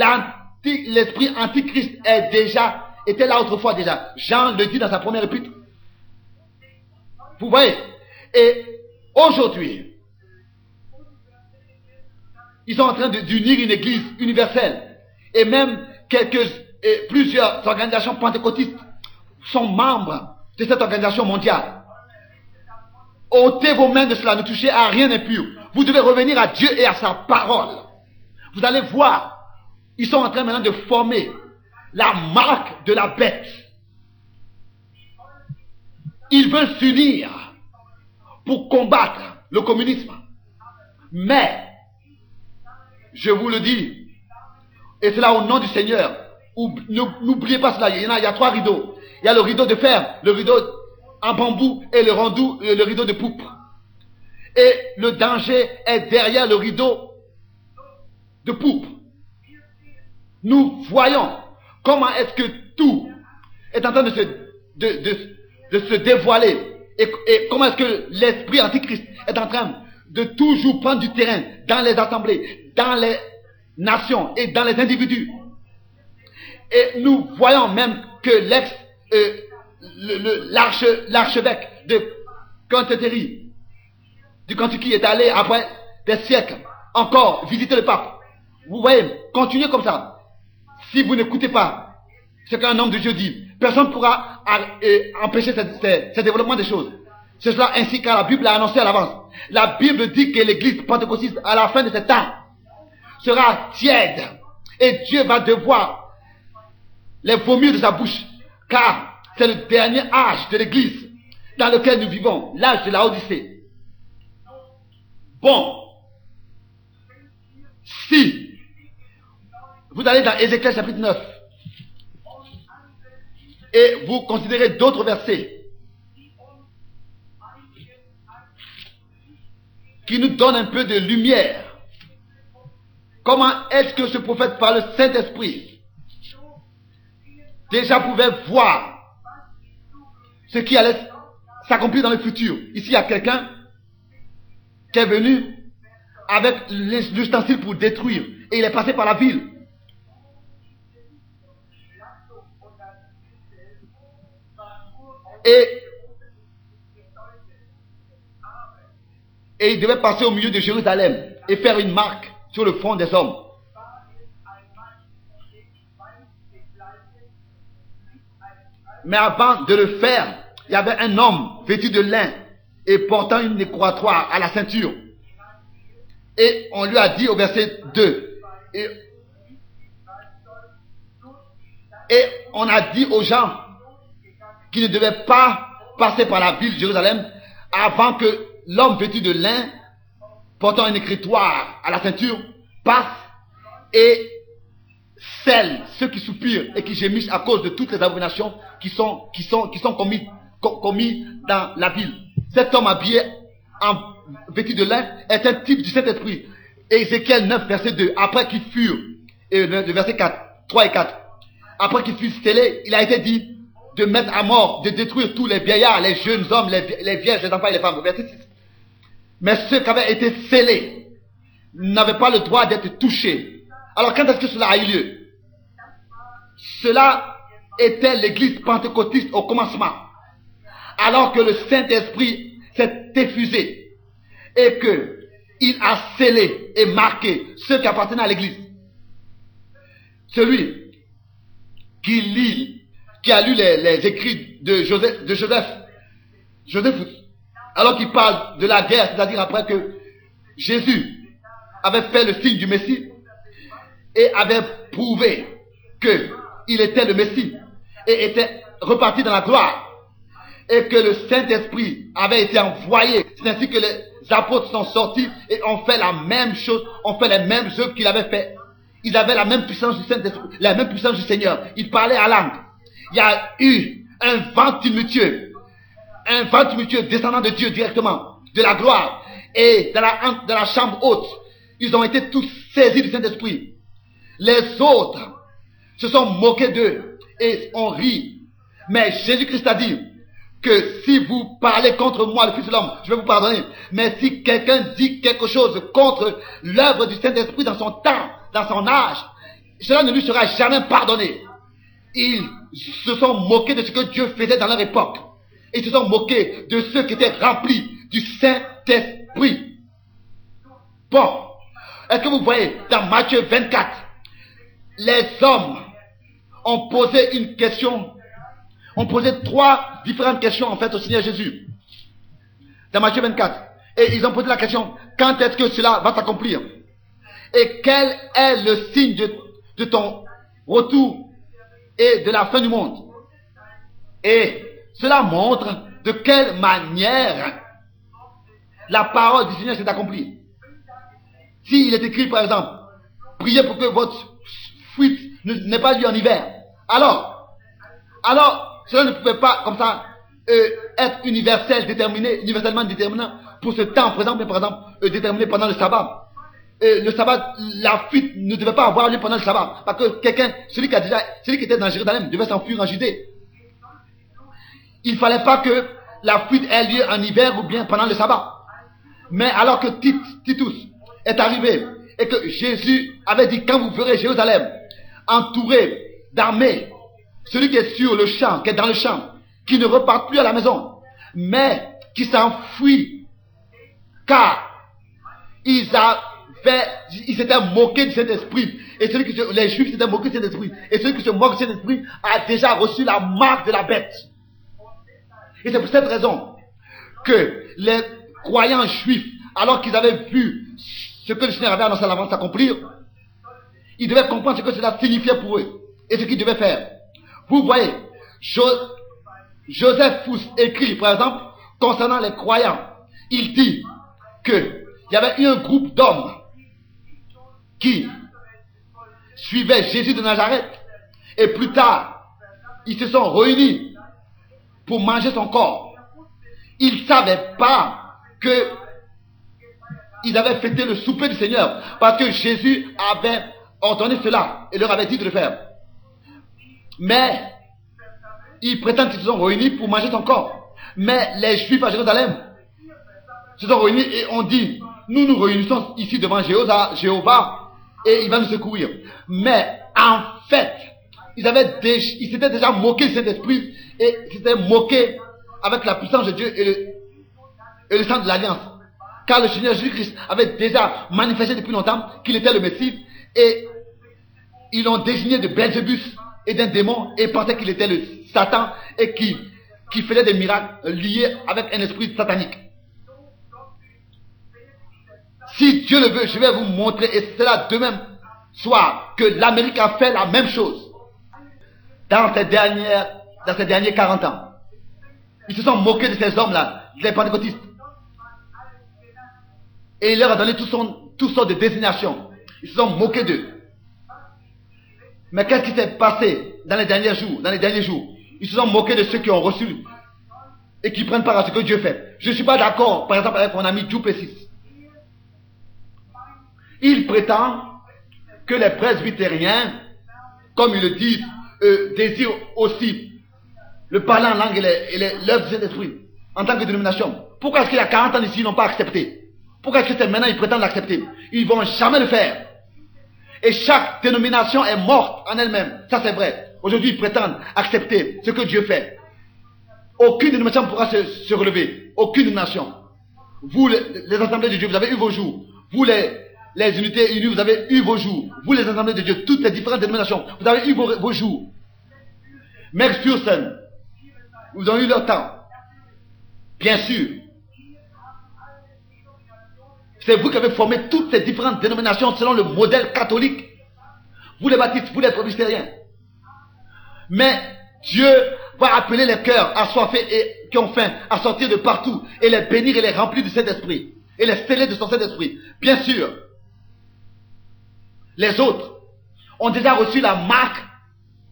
l'esprit Antichrist était là autrefois déjà. Jean le dit dans sa première épître. Vous voyez? Et aujourd'hui, ils sont en train d'unir une église universelle. Et même plusieurs organisations pentecôtistes sont membres de cette organisation mondiale. Ôtez vos mains de cela, ne touchez à rien d'impur. Vous devez revenir à Dieu et à sa parole. Vous allez voir, ils sont en train maintenant de former la marque de la bête. Ils veulent s'unir pour combattre le communisme. Mais, je vous le dis, et c'est là au nom du Seigneur, n'oubliez pas cela, il y a 3 rideaux. Il y a le rideau de fer, le rideau en bambou et le rideau de pourpre. Et le danger est derrière le rideau de pourpre. Nous voyons comment est-ce que tout est en train de se dévoiler et comment est-ce que l'esprit antichrist est en train de toujours prendre du terrain dans les assemblées, dans les nations et dans les individus. Et nous voyons même que l'archevêque de Canterbury du Kentucky est allé après des siècles encore visiter le pape. Vous voyez, continuez comme ça. Si vous n'écoutez pas ce qu'un homme de Dieu dit, personne ne pourra empêcher ce développement des choses. C'est cela ainsi car la Bible l'a annoncé à l'avance. La Bible dit que l'église pentecôtiste à la fin de ce temps sera tiède et Dieu va devoir les vomir de sa bouche, car c'est le dernier âge de l'église dans lequel nous vivons, l'âge de la Odyssée. Bon, si vous allez dans Ézéchiel chapitre 9 et vous considérez d'autres versets qui nous donnent un peu de lumière, comment est-ce que ce prophète par le Saint-Esprit déjà pouvait voir ce qui allait s'accomplir dans le futur? Ici, il y a quelqu'un qui est venu avec l'ustensile pour détruire et il est passé par la ville. Et il devait passer au milieu de Jérusalem et faire une marque sur le front des hommes. Mais avant de le faire, il y avait un homme vêtu de lin et portant une écroîtoire à la ceinture. Et on lui a dit au verset 2, et on a dit aux gens qui ne devaient pas passer par la ville de Jérusalem avant que l'homme vêtu de lin portant une écritoire à la ceinture passe et scelle ceux qui soupirent et qui gémissent à cause de toutes les abominations qui sont commis dans la ville. Cet homme habillé en vêtu de lin est un type du Saint-Esprit. Et Ézéchiel 9, verset 2, après qu'ils furent, et le verset 4, 3 et 4, après qu'ils furent scellés, il a été dit de mettre à mort, de détruire tous les vieillards, les jeunes hommes, les vierges, les enfants et les femmes. Verset 6. Mais ceux qui avaient été scellés n'avaient pas le droit d'être touchés. Alors quand est-ce que cela a eu lieu? Cela était l'église pentecôtiste au commencement. Alors que le Saint-Esprit s'est effusé et que il a scellé et marqué ceux qui appartenaient à l'église. Celui qui a lu les écrits de Joseph, alors qu'il parle de la guerre, c'est-à-dire après que Jésus avait fait le signe du Messie et avait prouvé qu'il était le Messie et était reparti dans la gloire et que le Saint-Esprit avait été envoyé. C'est ainsi que les apôtres sont sortis et ont fait la même chose, ont fait les mêmes œuvres qu'il avait fait. Ils avaient la même puissance du Saint-Esprit, la même puissance du Seigneur. Ils parlaient à langue. Il y a eu un vent tumultueux descendant de Dieu directement, de la gloire. Et dans la chambre haute, ils ont été tous saisis du Saint-Esprit. Les autres se sont moqués d'eux et ont ri. Mais Jésus-Christ a dit que si vous parlez contre moi, le Fils de l'homme, je vais vous pardonner. Mais si quelqu'un dit quelque chose contre l'œuvre du Saint-Esprit dans son temps, dans son âge, cela ne lui sera jamais pardonné. Ils se sont moqués de ce que Dieu faisait dans leur époque. Ils se sont moqués de ceux qui étaient remplis du Saint-Esprit. Bon, est-ce que vous voyez dans Matthieu 24, les hommes ont posé une question, ont posé 3 différentes questions en fait au Seigneur Jésus. Dans Matthieu 24. Et ils ont posé la question, quand est-ce que cela va s'accomplir? Et quel est le signe de ton retour et de la fin du monde? Et cela montre de quelle manière la parole du Seigneur s'est accomplie. S'il est écrit par exemple, priez pour que votre fuite n'ait pas lieu en hiver. Alors, cela ne pouvait pas comme ça être universellement déterminant pour ce temps présent, mais par exemple déterminé pendant le sabbat. Le sabbat, la fuite ne devait pas avoir lieu pendant le sabbat, parce que celui qui était dans Jérusalem devait s'enfuir en Judée. Il ne fallait pas que la fuite ait lieu en hiver ou bien pendant le sabbat. Mais alors que Titus est arrivé et que Jésus avait dit, quand vous verrez Jérusalem entouré d'armées, celui qui est sur le champ, qui est dans le champ, qui ne repart plus à la maison, mais qui s'enfuit, car ils s'étaient moqués du Saint-Esprit. Et les Juifs s'étaient moqués du Saint-Esprit. Et celui qui se moque du Saint-Esprit a déjà reçu la marque de la bête. Et c'est pour cette raison que les croyants juifs, alors qu'ils avaient vu ce que le Seigneur avait annoncé à l'avance s'accomplir, ils devaient comprendre ce que cela signifiait pour eux et ce qu'ils devaient faire. Vous voyez, Joseph Fuss écrit par exemple concernant les croyants. Il dit qu'il y avait eu un groupe d'hommes qui suivaient Jésus de Nazareth et plus tard ils se sont réunis pour manger son corps. Ils ne savaient pas que ils avaient fêté le souper du Seigneur parce que Jésus avait ordonné cela et leur avait dit de le faire. Mais ils prétendent qu'ils se sont réunis pour manger son corps. Mais les Juifs à Jérusalem se sont réunis et ont dit, nous nous réunissons ici devant Jéhovah et il va nous secourir. Mais en fait, ils s'étaient déjà moqués du Saint-Esprit et s'étaient moqués avec la puissance de Dieu et le sang de l'alliance. Car le Seigneur Jésus-Christ avait déjà manifesté depuis longtemps qu'il était le Messie et ils l'ont désigné de Belzébus et d'un démon et pensaient qu'il était le Satan et qui faisait des miracles liés avec un esprit satanique. Si Dieu le veut, je vais vous montrer, et c'est là demain soir, que l'Amérique a fait la même chose dans ces derniers 40 ans. Ils se sont moqués de ces hommes-là, les pentecôtistes. Et il leur a donné toutes sortes de désignations. Ils se sont moqués d'eux. Mais qu'est-ce qui s'est passé dans les derniers jours? Ils se sont moqués de ceux qui ont reçu et qui prennent part à ce que Dieu fait. Je ne suis pas d'accord, par exemple, avec mon ami Duplessis. Il prétend que les presbytériens, comme ils le disent, désirent aussi le parler en langue et l'œuvre du Saint-Esprit en tant que dénomination. Pourquoi est-ce qu'il y a 40 ans ici, ils n'ont pas accepté? Pourquoi est-ce que maintenant ils prétendent l'accepter? Ils ne vont jamais le faire. Et chaque dénomination est morte en elle-même. Ça c'est vrai. Aujourd'hui ils prétendent accepter ce que Dieu fait. Aucune dénomination ne pourra se relever. Aucune dénomination. Vous les assemblées de Dieu, vous avez eu vos jours. Vous les unités unies, vous avez eu vos jours. Vous les assemblées de Dieu, toutes les différentes dénominations, vous avez eu vos jours. McPherson, vous avez eu leur temps. Bien sûr. C'est vous qui avez formé toutes ces différentes dénominations selon le modèle catholique. Vous les baptistes, vous les presbytériens. Mais Dieu va appeler les cœurs assoiffés et qui ont faim à sortir de partout et les bénir et les remplir du Saint-Esprit et les sceller de son Saint-Esprit. Bien sûr, les autres ont déjà reçu la marque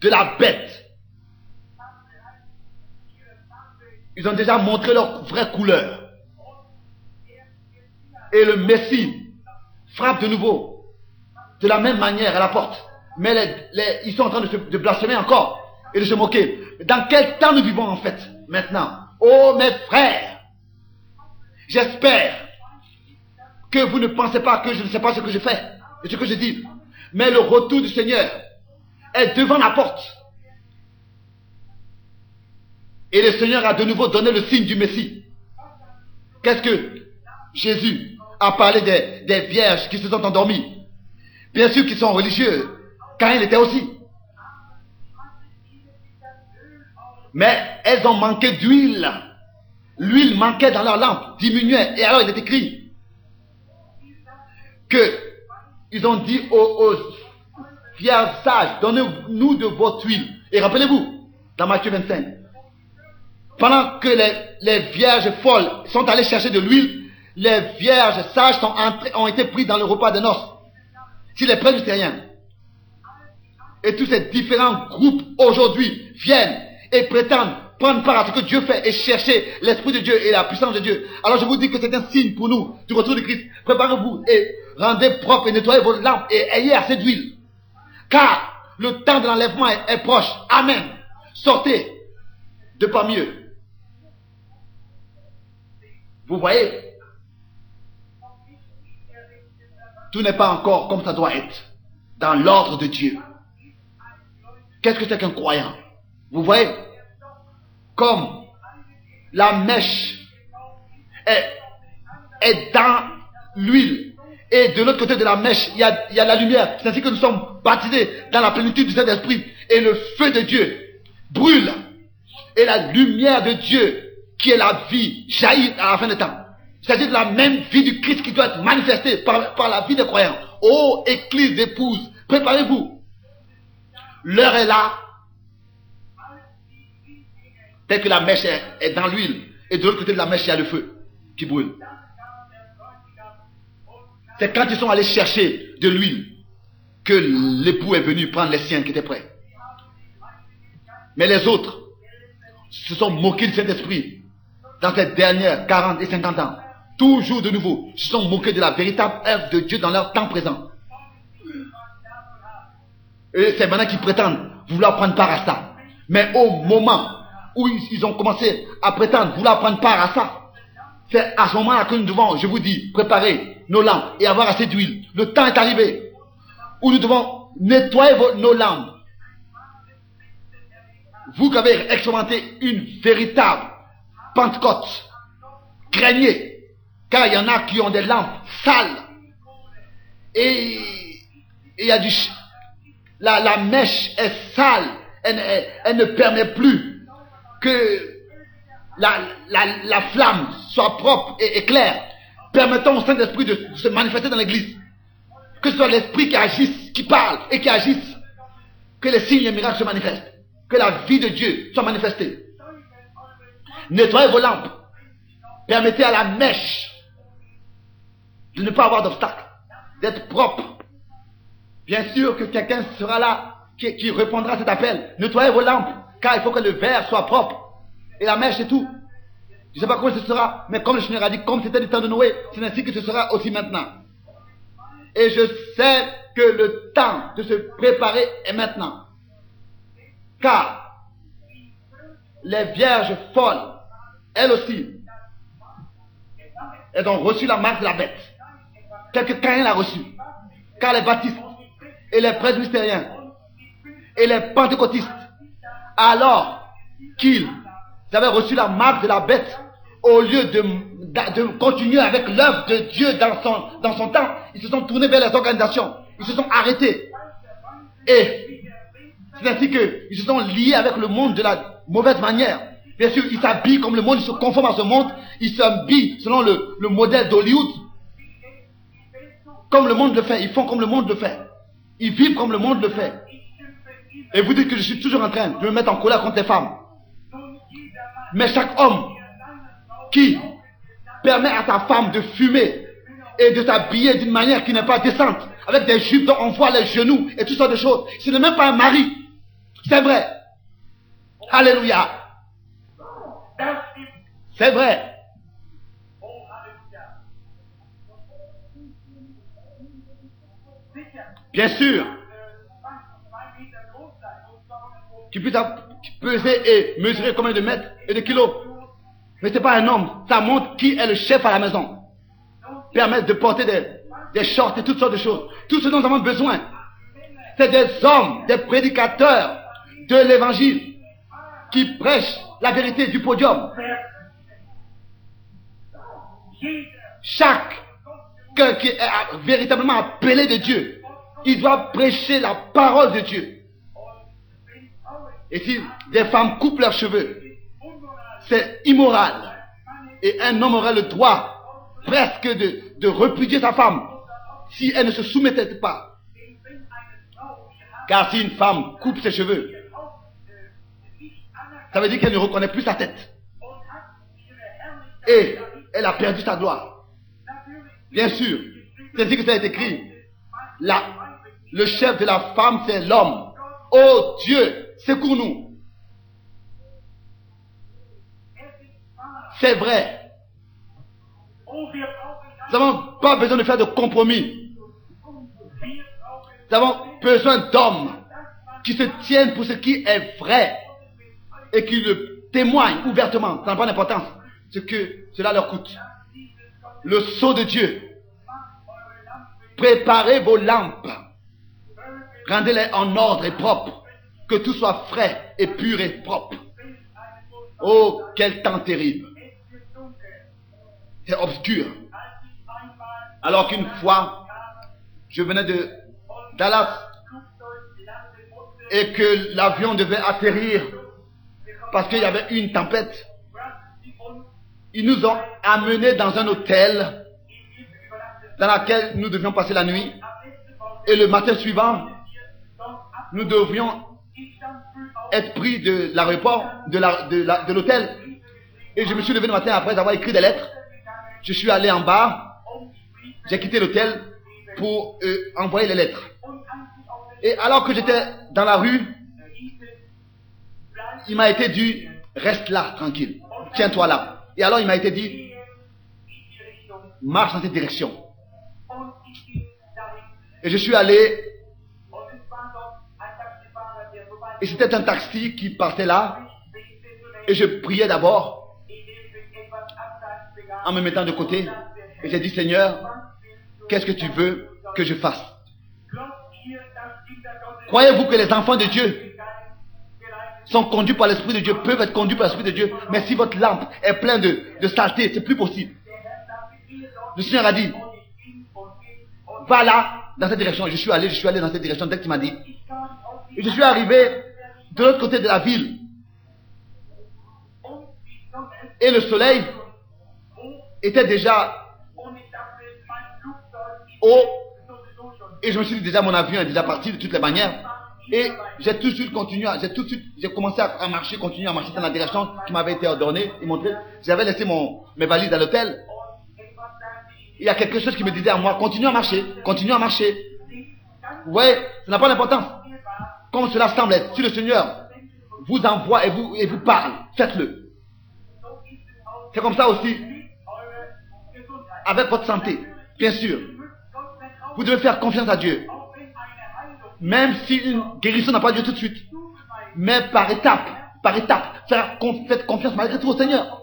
de la bête. Ils ont déjà montré leur vraie couleur. Et le Messie frappe de nouveau de la même manière à la porte. Mais ils sont en train de blasphémer encore et de se moquer. Dans quel temps nous vivons en fait maintenant? Oh mes frères, j'espère que vous ne pensez pas que je ne sais pas ce que je fais et ce que je dis. Mais le retour du Seigneur est devant la porte. Et le Seigneur a de nouveau donné le signe du Messie. Qu'est-ce que Jésus a parlé des vierges qui se sont endormies? Bien sûr qu'ils sont religieux, car il était aussi. Mais elles ont manqué d'huile. L'huile manquait dans leur lampe, diminuait. Et alors il est écrit que ils ont dit aux vierges sages, donnez-nous de votre huile. Et rappelez-vous, dans Matthieu 25, pendant que les vierges folles sont allées chercher de l'huile, les vierges sages ont été pris dans le repas de noces. Si les presbytériens et tous ces différents groupes aujourd'hui viennent et prétendent prendre part à ce que Dieu fait et chercher l'Esprit de Dieu et la puissance de Dieu, alors je vous dis que c'est un signe pour nous du retour de Christ. Préparez-vous et rendez propre et nettoyez vos lampes et ayez assez d'huile. Car le temps de l'enlèvement est proche. Amen. Sortez de parmi eux. Vous voyez, tout n'est pas encore comme ça doit être dans l'ordre de Dieu. Qu'est-ce que c'est qu'un croyant? Vous voyez, comme la mèche est dans l'huile et de l'autre côté de la mèche il y a la lumière. C'est ainsi que nous sommes baptisés dans la plénitude du Saint-Esprit et le feu de Dieu brûle et la lumière de Dieu qui est la vie jaillit à la fin des temps. C'est-à-dire la même vie du Christ qui doit être manifestée par la vie des croyants. Ô église d'épouse, préparez-vous. L'heure est là. Dès que la mèche est dans l'huile et de l'autre côté de la mèche il y a le feu qui brûle. C'est quand ils sont allés chercher de l'huile que l'époux est venu prendre les siens qui étaient prêts. Mais les autres se sont moqués du Saint-Esprit dans ces dernières 40 et 50 ans. Toujours de nouveau, se sont moqués de la véritable œuvre de Dieu dans leur temps présent. Et c'est maintenant qu'ils prétendent vouloir prendre part à ça. Mais au moment où ils ont commencé à prétendre vouloir prendre part à ça, c'est à ce moment-là que nous devons, je vous dis, préparer nos lampes et avoir assez d'huile. Le temps est arrivé où nous devons nettoyer nos lampes. Vous qui avez expérimenté une véritable Pentecôte, craignez, car il y en a qui ont des lampes sales et il y a la mèche est sale, elle ne permet plus que la flamme soit propre et claire. Permettons au Saint-Esprit de se manifester dans l'église, que ce soit l'Esprit qui agisse, qui parle et qui agisse, que les signes et les miracles se manifestent, que la vie de Dieu soit manifestée. Nettoyez vos lampes, permettez à la mèche de ne pas avoir d'obstacle, d'être propre. Bien sûr que quelqu'un sera là qui répondra à cet appel. Nettoyez vos lampes, car il faut que le verre soit propre et la mèche et tout. Je ne sais pas comment ce sera, mais comme le Seigneur a dit, comme c'était du temps de Noé, c'est ainsi que ce sera aussi maintenant. Et je sais que le temps de se préparer est maintenant. Car les vierges folles, elles aussi, elles ont reçu la marque de la bête. Tel que Caïn l'a reçu. Car les baptistes et les presbytériens et les pentecôtistes, alors qu'ils avaient reçu la marque de la bête, au lieu de continuer avec l'œuvre de Dieu dans son temps, ils se sont tournés vers les organisations. Ils se sont arrêtés. Et c'est ainsi qu'ils se sont liés avec le monde de la mauvaise manière. Bien sûr, ils s'habillent comme le monde, ils se conforment à ce monde, ils s'habillent selon le modèle d'Hollywood. Comme le monde le fait, ils font comme le monde le fait. Ils vivent comme le monde le fait. Et vous dites que je suis toujours en train de me mettre en colère contre les femmes. Mais chaque homme qui permet à sa femme de fumer et de s'habiller d'une manière qui n'est pas décente, avec des jupes dont on voit les genoux et toutes sortes de choses, ce n'est même pas un mari. C'est vrai. Alléluia. C'est vrai. Bien sûr, tu peux peser et mesurer combien de mètres et de kilos. Mais ce n'est pas un homme. Ça montre qui est le chef à la maison. Permettre de porter des shorts et toutes sortes de choses. Tout ce dont nous avons besoin, c'est des hommes, des prédicateurs de l'évangile qui prêchent la vérité du podium. Chacun qui est véritablement appelé de Dieu, il doit prêcher la parole de Dieu. Et si des femmes coupent leurs cheveux, c'est immoral. Et un homme aurait le droit presque de repudier sa femme si elle ne se soumettait pas. Car si une femme coupe ses cheveux, ça veut dire qu'elle ne reconnaît plus sa tête. Et elle a perdu sa gloire. Bien sûr, c'est ainsi que ça est écrit. Le chef de la femme, c'est l'homme. Oh Dieu, secours-nous. C'est vrai. Nous n'avons pas besoin de faire de compromis. Nous avons besoin d'hommes qui se tiennent pour ce qui est vrai et qui le témoignent ouvertement. Ça n'a pas d'importance ce que cela leur coûte. Le sceau de Dieu. Préparez vos lampes. Rendez-les en ordre et propre. Que tout soit frais et pur et propre. Oh, quel temps terrible. C'est obscur. Alors qu'une fois, je venais de Dallas et que l'avion devait atterrir parce qu'il y avait une tempête. Ils nous ont amenés dans un hôtel dans lequel nous devions passer la nuit. Et le matin suivant, nous devions être pris de l'aéroport, de l'hôtel. Et je me suis levé le matin après avoir écrit des lettres. Je suis allé en bas. J'ai quitté l'hôtel pour envoyer les lettres. Et alors que j'étais dans la rue, il m'a été dit, reste là, tranquille. Tiens-toi là. Et alors il m'a été dit, marche dans cette direction. Et je suis allé, et c'était un taxi qui partait là, et je priais d'abord, en me mettant de côté, et j'ai dit, Seigneur, qu'est-ce que tu veux que je fasse? Croyez-vous que les enfants de Dieu sont conduits par l'Esprit de Dieu, peuvent être conduits par l'Esprit de Dieu, mais si votre lampe est pleine de saleté, c'est plus possible. Le Seigneur a dit, va là, dans cette direction. Et je suis allé dans cette direction dès qu'il m'a dit. Et je suis arrivé de l'autre côté de la ville. Et le soleil était déjà haut. Et je me suis dit déjà mon avion est déjà parti de toutes les manières. Et j'ai tout de suite continué, j'ai commencé à marcher, continuer à marcher dans la direction qui m'avait été ordonnée et montrée. J'avais laissé mes valises à l'hôtel. Il y a quelque chose qui me disait à moi, continue à marcher, continue à marcher. Vous voyez, ça n'a pas d'importance. Comme cela semble être, si le Seigneur vous envoie et vous parle, faites-le. C'est comme ça aussi avec votre santé, bien sûr. Vous devez faire confiance à Dieu. Même si une guérison n'a pas lieu tout de suite. Mais par étape, faites confiance malgré tout au Seigneur.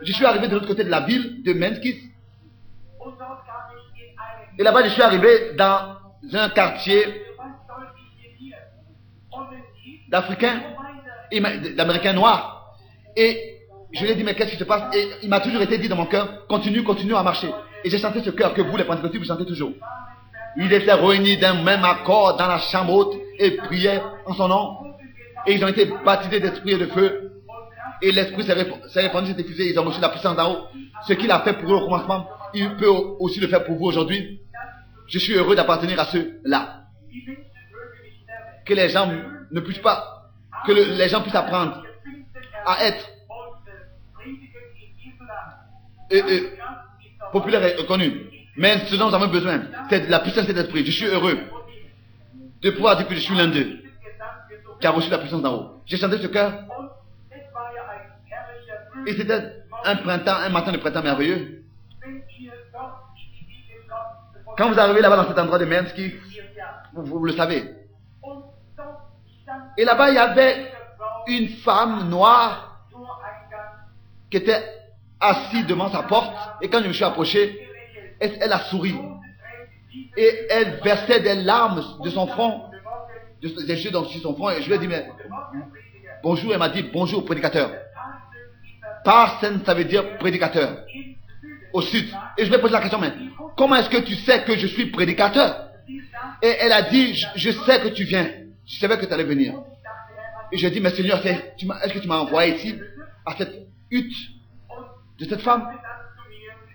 Je suis arrivé de l'autre côté de la ville de Menskis. Et là-bas, je suis arrivé dans un quartier d'Africains, d'Américains noirs. Et je lui ai dit, mais qu'est-ce qui se passe? Et il m'a toujours été dit dans mon cœur, continue à marcher. Et j'ai chanté ce cœur que vous, les pentecôtistes, vous chantez toujours. Ils étaient réunis d'un même accord dans la chambre haute et priaient en son nom. Et ils ont été baptisés d'esprit et de feu. Et l'esprit s'est répandu, s'est diffusé, ils ont reçu la puissance d'en haut. Ce qu'il a fait pour eux au commencement, il peut aussi le faire pour vous aujourd'hui. Je suis heureux d'appartenir à ceux-là. Que les gens ne puissent pas, que les gens puissent apprendre à être populaires et reconnus. Mais ce dont nous avons besoin, c'est de la puissance de l'esprit. Je suis heureux de pouvoir dire que je suis l'un d'eux qui a reçu la puissance d'en haut. J'ai chanté ce cœur. Et c'était un matin de printemps merveilleux. Quand vous arrivez là-bas dans cet endroit de Menskis, vous le savez. Et là-bas, il y avait une femme noire qui était assise devant sa porte. Et quand je me suis approché, elle a souri. Et elle versait des larmes de son front, des yeux sur son front. Et je lui ai dit, mais bonjour. Elle m'a dit, bonjour, prédicateur. Parsen, ça veut dire prédicateur. Au sud. Et je lui ai posé la question, mais comment est-ce que tu sais que je suis prédicateur? Et elle a dit, je sais que tu viens. Je savais que tu allais venir. Et je lui ai dit, mais Seigneur, est-ce que tu m'as envoyé ici, à cette hutte de cette femme?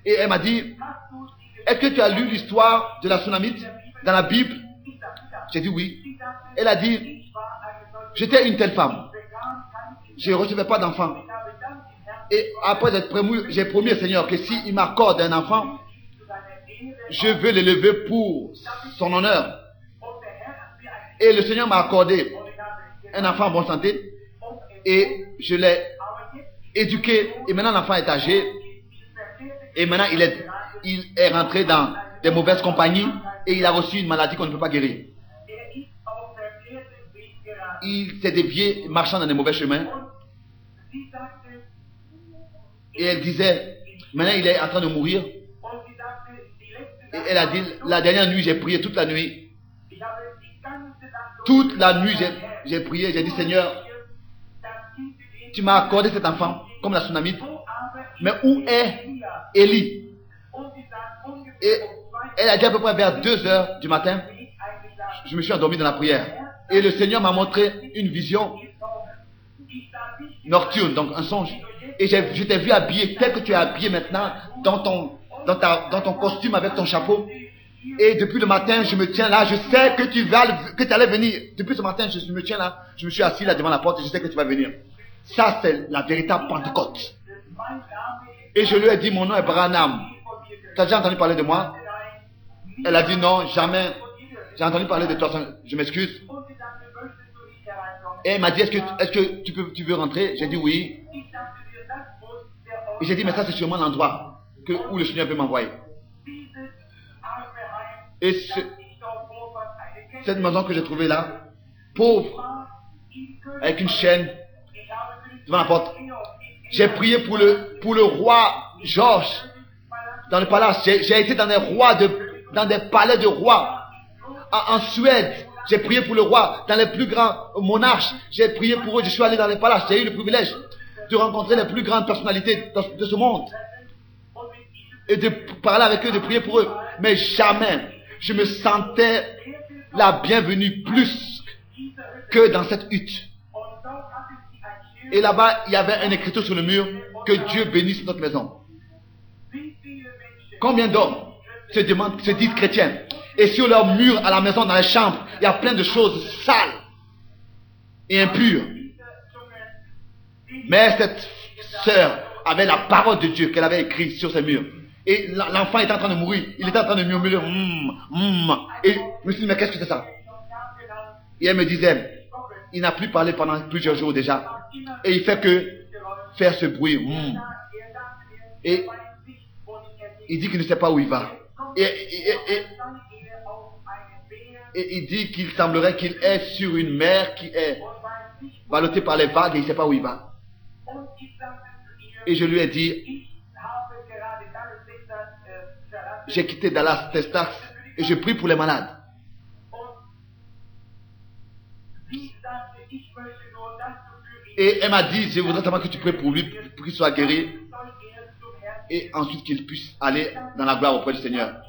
Et elle m'a dit, est-ce que tu as lu l'histoire de la Sunamite dans la Bible? J'ai dit oui. Elle a dit, j'étais une telle femme. Je ne recevais pas d'enfant. Et après être promu, j'ai promis au Seigneur que s'il m'accorde un enfant, je veux l'élever pour son honneur. Et le Seigneur m'a accordé un enfant en bonne santé. Et je l'ai éduqué. Et maintenant l'enfant est âgé. Et maintenant il est rentré dans des mauvaises compagnies. Et il a reçu une maladie qu'on ne peut pas guérir. Il s'est dévié marchant dans des mauvais chemins. Et elle disait, maintenant il est en train de mourir. Et elle a dit, la dernière nuit j'ai prié toute la nuit. Toute la nuit j'ai prié, j'ai dit, Seigneur, tu m'as accordé cet enfant, comme la Sunamite. Mais où est Élie? Et elle a dit à peu près vers 2 heures du matin, je me suis endormi dans la prière. Et le Seigneur m'a montré une vision nocturne, donc un songe. Et je t'ai vu habillé tel que tu es habillé maintenant, dans ton costume avec ton chapeau. Et depuis le matin, je me tiens là, je sais que tu allais venir. Depuis ce matin, je me tiens là, je me suis assis là devant la porte et je sais que tu vas venir. Ça, c'est la véritable Pentecôte. Et je lui ai dit, mon nom est Branham. Tu as déjà entendu parler de moi? Elle a dit non, jamais. J'ai entendu parler de toi, je m'excuse. Et elle m'a dit, est-ce que tu veux rentrer? J'ai dit oui. Et j'ai dit, mais ça c'est sûrement l'endroit où le Seigneur veut m'envoyer. Et cette maison que j'ai trouvée là, pauvre, avec une chaîne devant la porte. J'ai prié pour le roi Georges dans le palace. J'ai été dans des palais de rois. En Suède, j'ai prié pour le roi. Dans les plus grands monarches, j'ai prié pour eux. Je suis allé dans les palaces. J'ai eu le privilège de rencontrer les plus grandes personnalités de ce monde. Et de parler avec eux, de prier pour eux. Mais jamais je me sentais la bienvenue plus que dans cette hutte. Et là-bas, il y avait un écriteau sur le mur, que Dieu bénisse notre maison. Combien d'hommes se disent chrétiens? Et sur leur mur à la maison, dans les chambres, il y a plein de choses sales et impures. Mais cette sœur avait la parole de Dieu qu'elle avait écrite sur ses murs. Et l'enfant était en train de mourir. Il était en train de murmurer. Et je me suis dit, mais qu'est-ce que c'est ça? Et elle me disait, il n'a plus parlé pendant plusieurs jours déjà. Et il fait que faire ce bruit. Et il dit qu'il ne sait pas où il va. Et Et il dit qu'il semblerait qu'il est sur une mer qui est ballottée par les vagues et il ne sait pas où il va. Et je lui ai dit, j'ai quitté Dallas, Texas, et je prie pour les malades. Et elle m'a dit, je voudrais seulement que tu pries pour lui, pour qu'il soit guéri, et ensuite qu'il puisse aller dans la gloire auprès du Seigneur.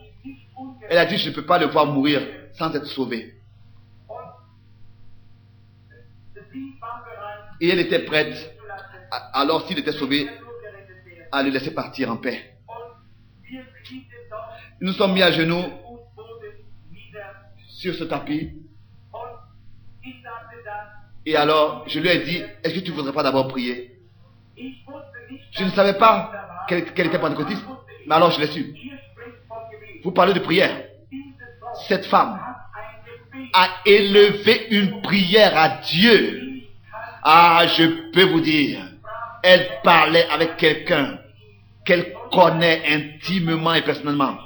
Elle a dit, je ne peux pas le voir mourir sans être sauvé. Et elle était prête, alors s'il était sauvé, à le laisser partir en paix. Nous sommes mis à genoux sur ce tapis. Et alors, je lui ai dit, est-ce que tu ne voudrais pas d'abord prier? Je ne savais pas qu'elle était pentecôtiste, mais alors je l'ai su. Vous parlez de prière. Cette femme a élevé une prière à Dieu. Ah, je peux vous dire, elle parlait avec quelqu'un qu'elle connaît intimement et personnellement.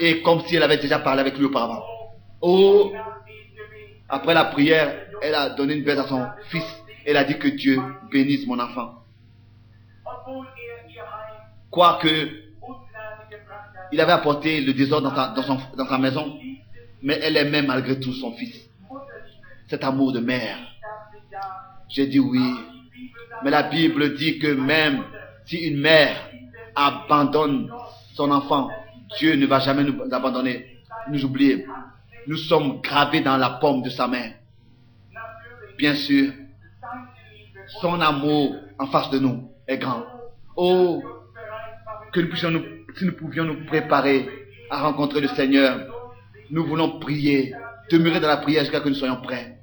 Et comme si elle avait déjà parlé avec lui auparavant. Oh, après la prière, elle a donné une baisse à son fils. Elle a dit que Dieu bénisse mon enfant. Quoique il avait apporté le désordre dans sa maison, mais elle aimait malgré tout son fils. Cet amour de mère. J'ai dit oui, mais la Bible dit que même si une mère abandonne son enfant, Dieu ne va jamais nous abandonner, nous oublier. Nous sommes gravés dans la paume de sa main. Bien sûr, son amour en face de nous est grand. Oh, que nous puissions si nous pouvions nous préparer à rencontrer le Seigneur. Nous voulons prier, demeurer dans la prière jusqu'à ce que nous soyons prêts.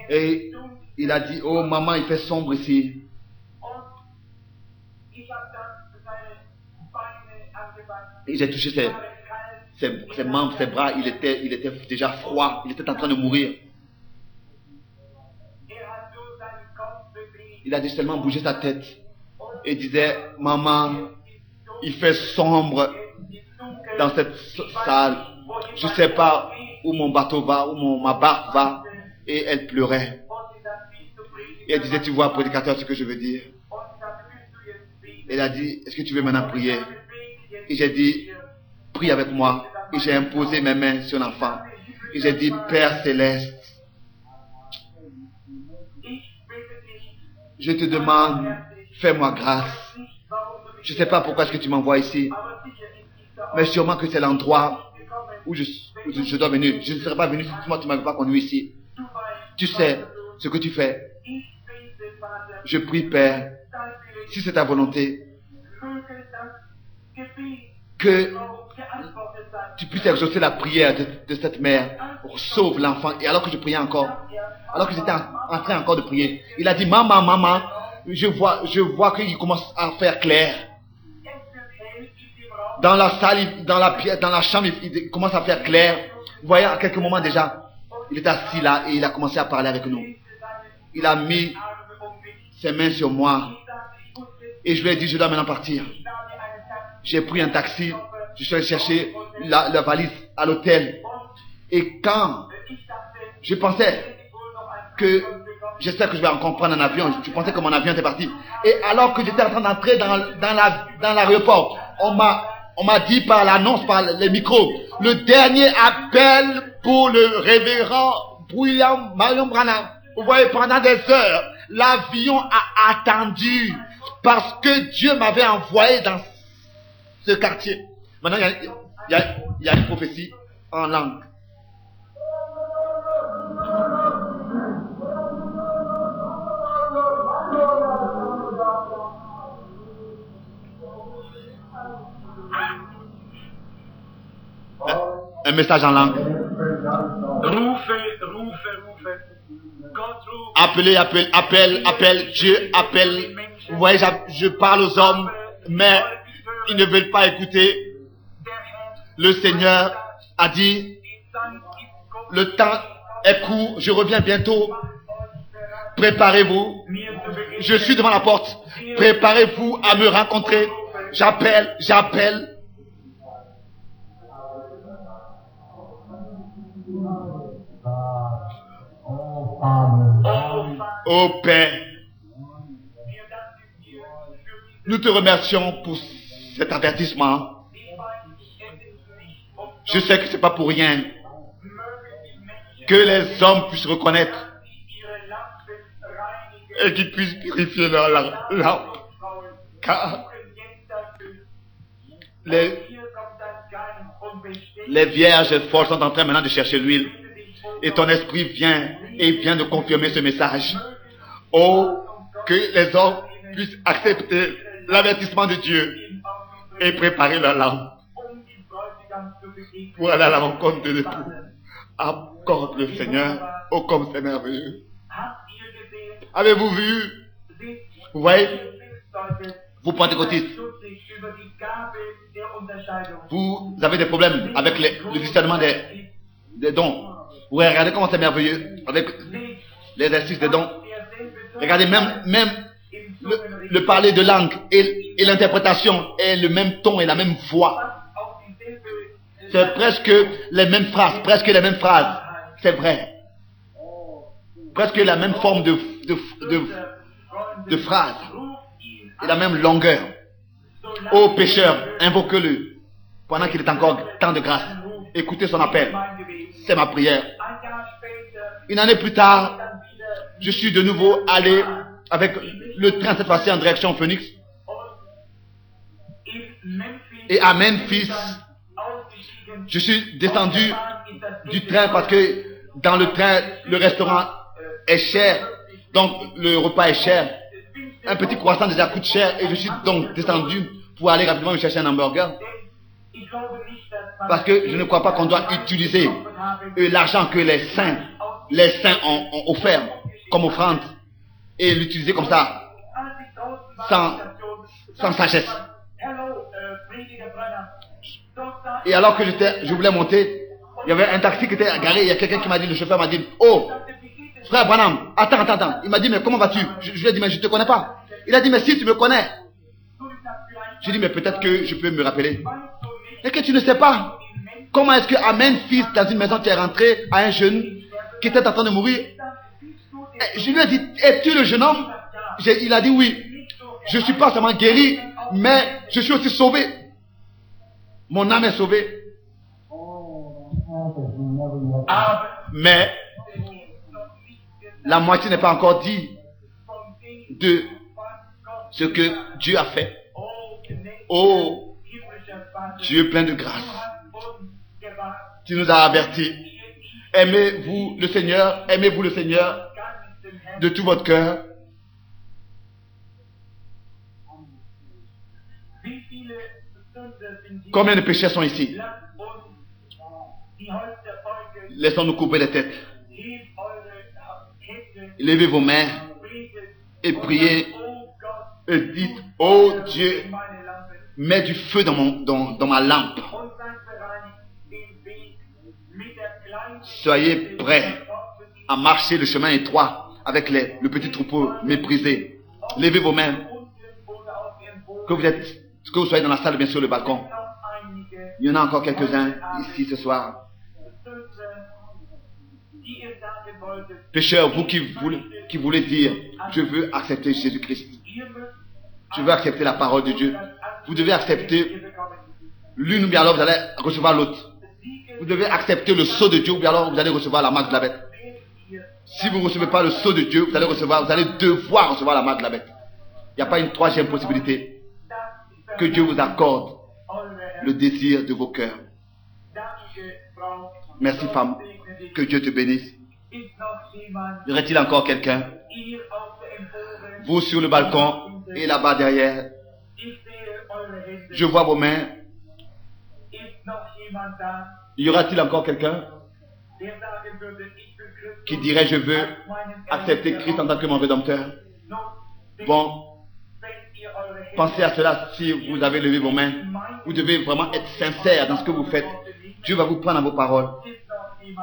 Et il a dit, oh maman, il fait sombre ici. Et j'ai touché ses membres, ses bras, il était déjà froid, il était en train de mourir. Il a dit seulement bouger sa tête et disait, maman, il fait sombre dans cette salle. Je ne sais pas où mon bateau va, où ma barque va. Et elle pleurait. Et elle disait, tu vois, prédicateur, ce que je veux dire. Elle a dit, est-ce que tu veux maintenant prier? Et j'ai dit, prie avec moi. Et j'ai imposé mes mains sur l'enfant. Et j'ai dit, Père Céleste, je te demande, fais-moi grâce. Je ne sais pas pourquoi est-ce que tu m'envoies ici. Mais sûrement que c'est l'endroit où je dois venir. Je ne serais pas venu si moi tu ne m'avais pas conduit ici. Tu sais ce que tu fais. Je prie, Père, si c'est ta volonté, que tu puisses exaucer la prière de cette mère. Sauve l'enfant. Et alors que je priais encore, alors que j'étais en train encore de prier, il a dit, maman, je vois qu'il commence à faire clair. Dans la salle, dans la chambre, il commence à faire clair. Vous voyez, à quelques moments déjà, il était assis là et il a commencé à parler avec nous. Il a mis ses mains sur moi et je lui ai dit, je dois maintenant partir. J'ai pris un taxi, je suis allé chercher la valise à l'hôtel. Et quand je pensais que j'espère que je vais encore prendre un avion, je pensais que mon avion était parti. Et alors que j'étais en train d'entrer dans l'aéroport, on m'a dit par l'annonce, par les micros, le dernier appel pour le révérend William Marion Branham. Vous voyez, pendant des heures, l'avion a attendu parce que Dieu m'avait envoyé dans ce quartier. Maintenant, il y a une prophétie en langue. Un message en langue. Appelle, Dieu appelle. Vous voyez, je parle aux hommes, mais ils ne veulent pas écouter. Le Seigneur a dit, le temps est court, je reviens bientôt. Préparez-vous. Je suis devant la porte. Préparez-vous à me rencontrer. J'appelle. Ô Père, nous te remercions pour cet avertissement. Je sais que ce n'est pas pour rien que les hommes puissent reconnaître et qu'ils puissent purifier leur lampe. Car les vierges folles sont en train maintenant de chercher l'huile. Et ton esprit vient et vient de confirmer ce message. Oh, que les hommes puissent accepter l'avertissement de Dieu et préparer leur lampe pour aller à la rencontre de l'époux. Accorde le Seigneur. Oh, comme c'est merveilleux. Avez-vous vu? Vous voyez? Vous pentecôtistes, vous avez des problèmes avec le discernement des dons. Vous regardez comment c'est merveilleux avec l'exercice des dons. Regardez, même le parler de langue et l'interprétation est le même ton et la même voix. C'est presque les mêmes phrases, c'est vrai. Presque la même forme de phrase et la même longueur. Ô pécheur, invoque-le pendant qu'il est encore temps de grâce. Écoutez son appel. C'est ma prière. Une année plus tard, je suis de nouveau allé avec le train cette fois-ci en direction Phoenix. Et à Memphis, je suis descendu du train parce que dans le train, le restaurant est cher. Donc le repas est cher. Un petit croissant déjà coûte cher et je suis donc descendu pour aller rapidement me chercher un hamburger. Parce que je ne crois pas qu'on doit utiliser l'argent que les saints ont offert comme offrande et l'utiliser comme ça, sans sagesse. Et alors que je voulais monter, il y avait un taxi qui était garé, il y a quelqu'un qui m'a dit, le chauffeur m'a dit, oh, frère Branham, attends. Il m'a dit, mais comment vas-tu? Je lui ai dit, mais je ne te connais pas. Il a dit, mais si tu me connais. J'ai dit, mais peut-être que je peux me rappeler. Et que tu ne sais pas. Comment est-ce qu'à Memphis, dans une maison, tu es rentré à un jeune qui était en train de mourir? Et je lui ai dit, es-tu le jeune homme? Il a dit oui. Je ne suis pas seulement guéri, mais je suis aussi sauvé. Mon âme est sauvée. Mais la moitié n'est pas encore dit de ce que Dieu a fait. Oh, Dieu plein de grâce, tu nous as avertis. Aimez-vous le Seigneur de tout votre cœur. Combien de péchés sont ici? Laissons-nous couper les têtes. Levez vos mains et priez et dites, oh Dieu, mets du feu dans ma lampe. Soyez prêts à marcher le chemin étroit avec le petit troupeau méprisé. Levez vos mains. Que vous soyez dans la salle, bien sûr, le balcon. Il y en a encore quelques-uns ici ce soir. Pécheurs, vous qui voulez dire, je veux accepter Jésus-Christ. Je veux accepter la parole de Dieu. Vous devez accepter l'une ou bien alors vous allez recevoir l'autre. Vous devez accepter le sceau de Dieu ou bien alors vous allez recevoir la marque de la bête. Si vous ne recevez pas le sceau de Dieu, vous allez devoir recevoir la marque de la bête. Il n'y a pas une troisième possibilité. Que Dieu vous accorde le désir de vos cœurs. Merci femme. Que Dieu te bénisse. Y aurait-il encore quelqu'un? Vous sur le balcon et là-bas derrière. Je vois vos mains. Y aura-t-il encore quelqu'un qui dirait je veux accepter Christ en tant que mon rédempteur? Bon, pensez à cela. Si vous avez levé vos mains, vous devez vraiment être sincère dans ce que vous faites. Dieu va vous prendre à vos paroles.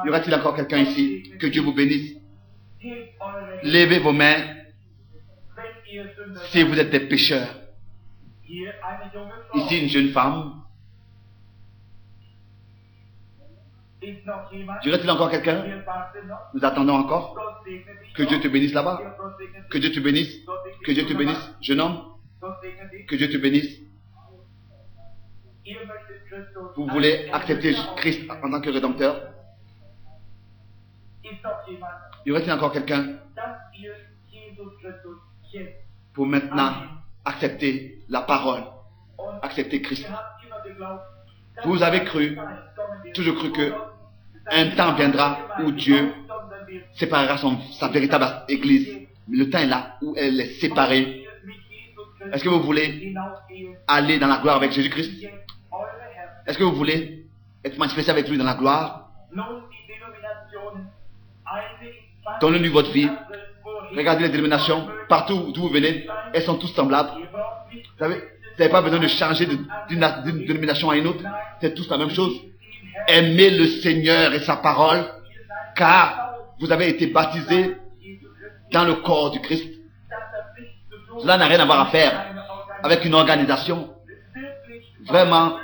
Y aura-t-il encore quelqu'un ici? Que Dieu vous bénisse. Levez vos mains si vous êtes des pécheurs. Ici une jeune femme. Y aurait-il encore quelqu'un? Nous attendons encore. Que Dieu te bénisse là-bas. Que Dieu te bénisse. Que Dieu te bénisse, jeune homme. Que Dieu te bénisse. Vous voulez accepter Christ en tant que rédempteur? Y aurait-il encore quelqu'un pour maintenant accepter la parole, accepter Christ? Vous avez cru, toujours cru que un temps viendra où Dieu séparera sa véritable église. Le temps est là où elle est séparée. Est-ce que vous voulez aller dans la gloire avec Jésus-Christ? Est-ce que vous voulez être manifesté avec lui dans la gloire? Donnez-lui votre vie. Regardez les dénominations, partout d'où vous venez, elles sont toutes semblables. Vous n'avez pas besoin de changer d'une dénomination à une autre. C'est tous la même chose. Aimez le Seigneur et sa parole, car vous avez été baptisés dans le corps du Christ. Cela n'a rien à voir à faire avec une organisation. Vraiment,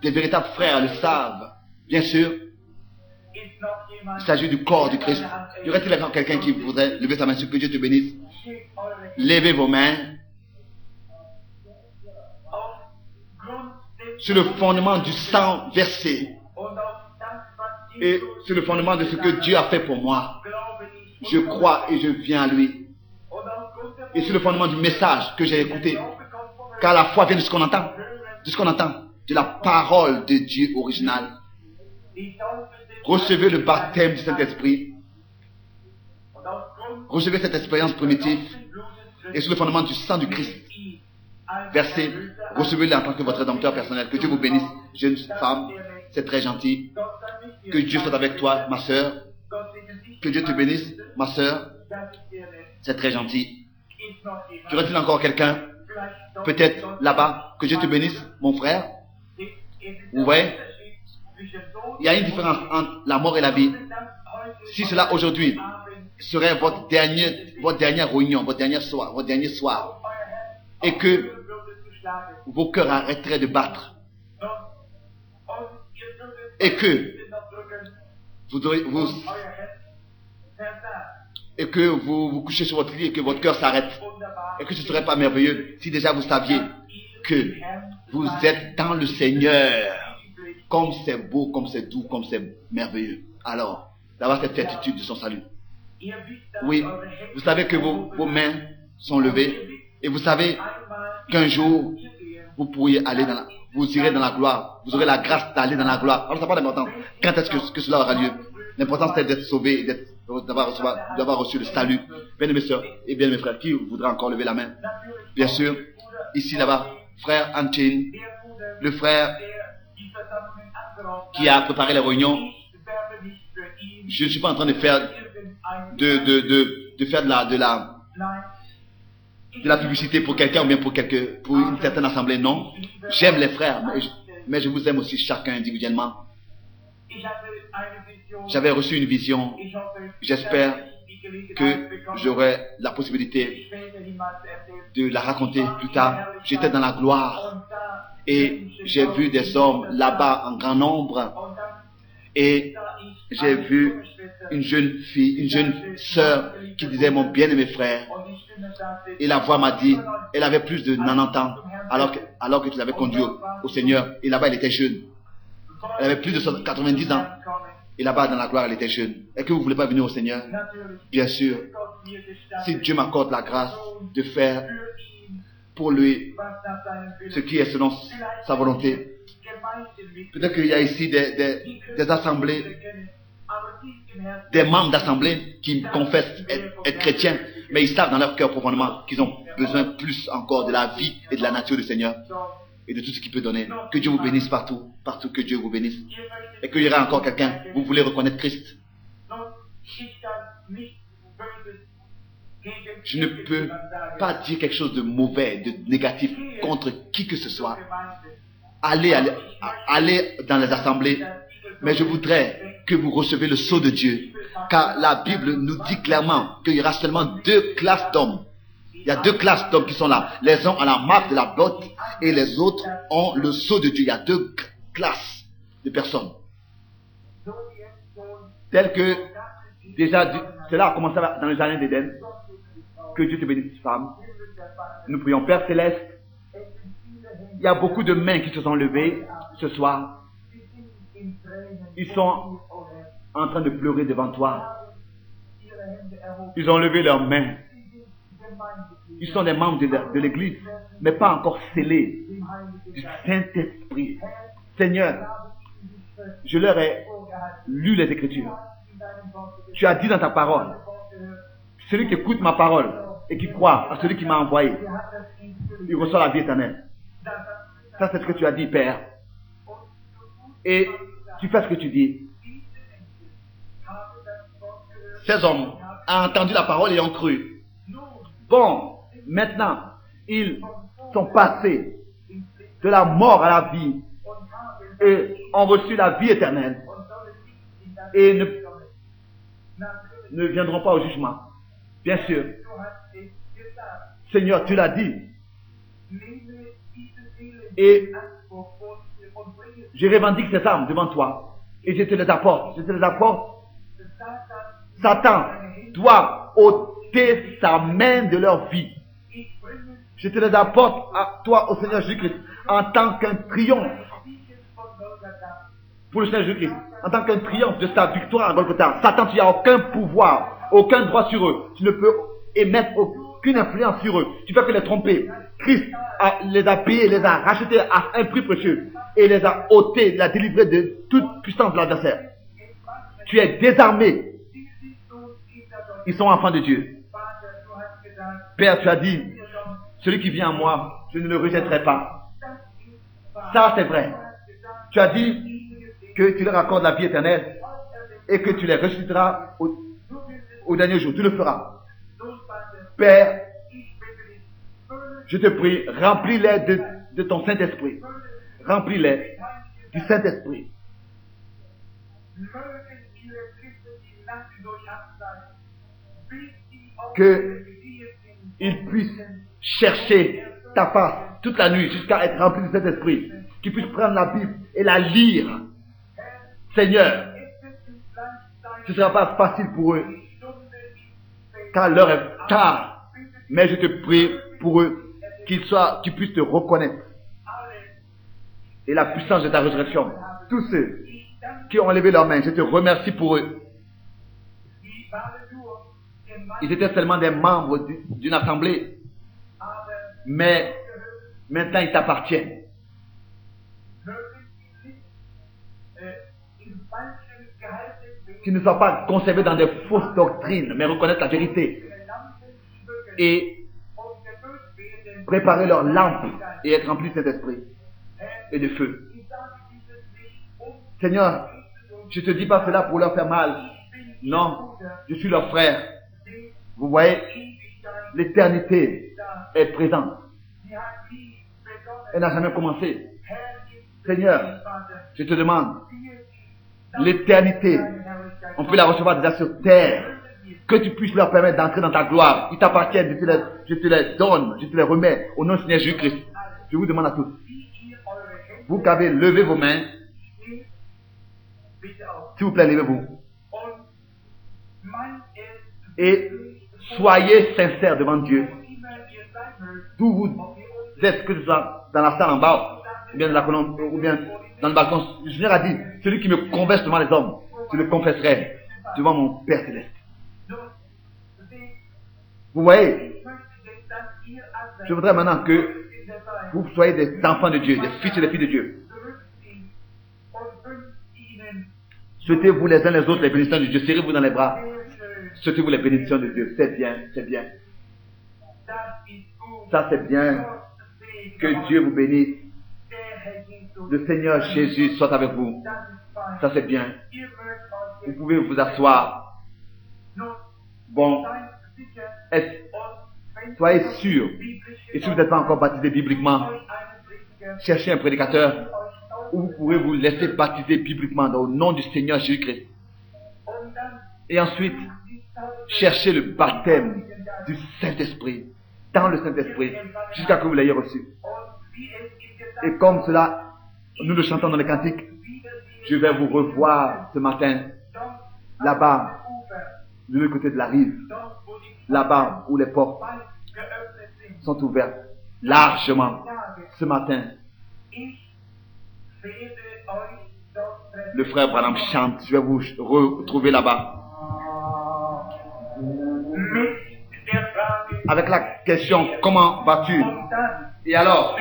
des véritables frères le savent. Bien sûr, il s'agit du corps du Christ. Y aurait-il encore quelqu'un qui voudrait lever sa main sur que Dieu te bénisse? Levez vos mains. Sur le fondement du sang versé et sur le fondement de ce que Dieu a fait pour moi, je crois et je viens à lui. Et sur le fondement du message que j'ai écouté, car la foi vient de ce qu'on entend, de la parole de Dieu originale. Recevez le baptême du Saint-Esprit. Recevez cette expérience primitive et sur le fondement du sang du Christ versé, recevez-le en tant que votre rédempteur personnel. Que Dieu vous bénisse, jeune femme, c'est très gentil. Que Dieu soit avec toi, ma soeur. Que Dieu te bénisse, ma soeur, c'est très gentil. Y aurait-il encore quelqu'un, peut-être là-bas? Que Dieu te bénisse, mon frère. Vous voyez, il y a une différence entre la mort et la vie. Si cela aujourd'hui serait votre dernière réunion, votre dernier soir, et que vos cœurs arrêteraient de battre, et que vous vous couchez sur votre lit et que votre cœur s'arrête, et que ce ne serait pas merveilleux si déjà vous saviez que vous êtes dans le Seigneur, comme c'est beau, comme c'est doux, comme c'est merveilleux. Alors, d'avoir cette certitude de son salut. Oui, vous savez que vos mains sont levées, et vous savez qu'un jour, vous pourriez aller vous irez dans la gloire. Vous aurez la grâce d'aller dans la gloire. Alors ça n'a pas d'importance. Quand est-ce que cela aura lieu? L'important c'est d'être sauvé, d'avoir reçu le salut. Bien-aimés sœurs et bien-aimés frères, qui voudra encore lever la main? Bien sûr, ici, là-bas, frère Anchin, le frère qui a préparé les réunions. Je ne suis pas en train de faire de la publicité pour quelqu'un ou bien pour une certaine assemblée, non. J'aime les frères, mais je vous aime aussi chacun individuellement. J'avais reçu une vision. J'espère que j'aurai la possibilité de la raconter plus tard. J'étais dans la gloire et j'ai vu des hommes là-bas en grand nombre et j'ai vu une jeune fille, une jeune sœur qui disait mon bien-aimé frère. Et la voix m'a dit, elle avait plus de 90 ans alors que tu l'avais conduit au Seigneur. Et là-bas elle était jeune. Elle avait plus de 90 ans. Et là-bas dans la gloire elle était jeune. Est-ce que vous ne voulez pas venir au Seigneur? Bien sûr. Si Dieu m'accorde la grâce de faire pour lui ce qui est selon sa volonté. Peut-être qu'il y a ici des assemblées, des membres d'assemblées qui confessent être chrétiens, mais ils savent dans leur cœur profondément qu'ils ont besoin plus encore de la vie et de la nature du Seigneur et de tout ce qu'il peut donner. Que Dieu vous bénisse partout, partout que Dieu vous bénisse. Et qu'il y aura encore quelqu'un, vous voulez reconnaître Christ. Je ne peux pas dire quelque chose de mauvais, de négatif contre qui que ce soit. Allez dans les assemblées, mais je voudrais que vous recevez le sceau de Dieu, car la Bible nous dit clairement qu'il y aura seulement 2 classes d'hommes. Il y a 2 classes d'hommes qui sont là. Les uns ont la marque de la botte et les autres ont le sceau de Dieu. Il y a 2 classes de personnes. tel que déjà cela a commencé dans le jardin d'Éden. Que Dieu te bénisse, femme. Nous prions, Père Céleste. Il y a beaucoup de mains qui se sont levées ce soir. Ils sont en train de pleurer devant toi. Ils ont levé leurs mains. Ils sont des membres de l'Église, mais pas encore scellés du Saint-Esprit. Seigneur, je leur ai lu les Écritures. Tu as dit dans ta parole, celui qui écoute ma parole et qui croit à celui qui m'a envoyé, il reçoit la vie éternelle. Ça, c'est ce que tu as dit, Père. Et tu fais ce que tu dis. Ces hommes ont entendu la parole et ont cru. Bon, maintenant, ils sont passés de la mort à la vie et ont reçu la vie éternelle et ne viendront pas au jugement. Bien sûr. Seigneur, tu l'as dit. Et je revendique ces âmes devant toi et je te les apporte. Je te les apporte. Satan doit ôter sa main de leur vie. Je te les apporte à toi, au Seigneur Jésus-Christ, en tant qu'un triomphe pour le Seigneur Jésus-Christ, en tant qu'un triomphe de sa victoire à Golgotha. Satan, tu n'as aucun pouvoir, aucun droit sur eux. Tu ne peux émettre aucune influence sur eux. Tu ne peux que les tromper. Christ les a payés, les a rachetés à un prix précieux et les a ôtés, les a délivrés de toute puissance de l'adversaire. Tu es désarmé. Ils sont enfants de Dieu. Père, tu as dit, celui qui vient à moi, je ne le rejetterai pas. Ça, c'est vrai. Tu as dit que tu leur accordes la vie éternelle et que tu les ressusciteras au dernier jour. Tu le feras. Père, je te prie, remplis-les de ton Saint-Esprit. Remplis-les du Saint-Esprit. Qu'ils puissent chercher ta face toute la nuit jusqu'à être remplis du Saint-Esprit. Qu'ils puissent prendre la Bible et la lire. Seigneur, ce ne sera pas facile pour eux, car l'heure est tard. Mais je te prie pour eux qu'ils puissent te reconnaître et la puissance de ta résurrection. Tous ceux qui ont levé leurs mains, je te remercie pour eux. Ils étaient seulement des membres d'une assemblée, mais maintenant ils t'appartiennent. Qu'ils ne soient pas conservés dans des fausses doctrines, mais reconnaître la vérité et préparer leur lampe et être remplis de cet esprit et de feu. Seigneur, je ne te dis pas cela pour leur faire mal. Non, je suis leur frère. Vous voyez, l'éternité est présente. Elle n'a jamais commencé. Seigneur, je te demande, l'éternité, on peut la recevoir déjà sur terre, que tu puisses leur permettre d'entrer dans ta gloire. Ils t'appartiennent, je te les donne, je te les remets au nom du Seigneur Jésus-Christ. Je vous demande à tous, vous qui avez levé vos mains, s'il vous plaît, levez-vous. Et soyez sincères devant Dieu. D'où vous êtes, que ce soit dans la salle en bas, ou bien dans la colonne, ou bien dans le balcon. Le Seigneur a dit, celui qui me confesse devant les hommes, je le confesserai devant mon Père Céleste. Vous voyez, je voudrais maintenant que vous soyez des enfants de Dieu, des fils et des filles de Dieu. Souhaitez-vous les uns les autres les bénédictions de Dieu. Serrez-vous dans les bras. Souhaitez-vous les bénédictions de Dieu. C'est bien, c'est bien. Ça, c'est bien. Que Dieu vous bénisse. Le Seigneur Jésus soit avec vous. Ça, c'est bien. Vous pouvez vous asseoir. Bon. Soyez sûrs. Et si vous n'êtes pas encore baptisé bibliquement, cherchez un prédicateur où vous pourrez vous laisser baptiser bibliquement au nom du Seigneur Jésus-Christ. Et ensuite, cherchez le baptême du Saint-Esprit, dans le Saint-Esprit, jusqu'à ce que vous l'ayez reçu. Et comme cela, nous le chantons dans les cantiques, je vais vous revoir ce matin là-bas, de l'autre côté de la rive, là-bas où les portes sont ouvertes largement ce matin. Le frère Branham chante, je vais vous retrouver là-bas. Avec la question, comment vas-tu? Et alors,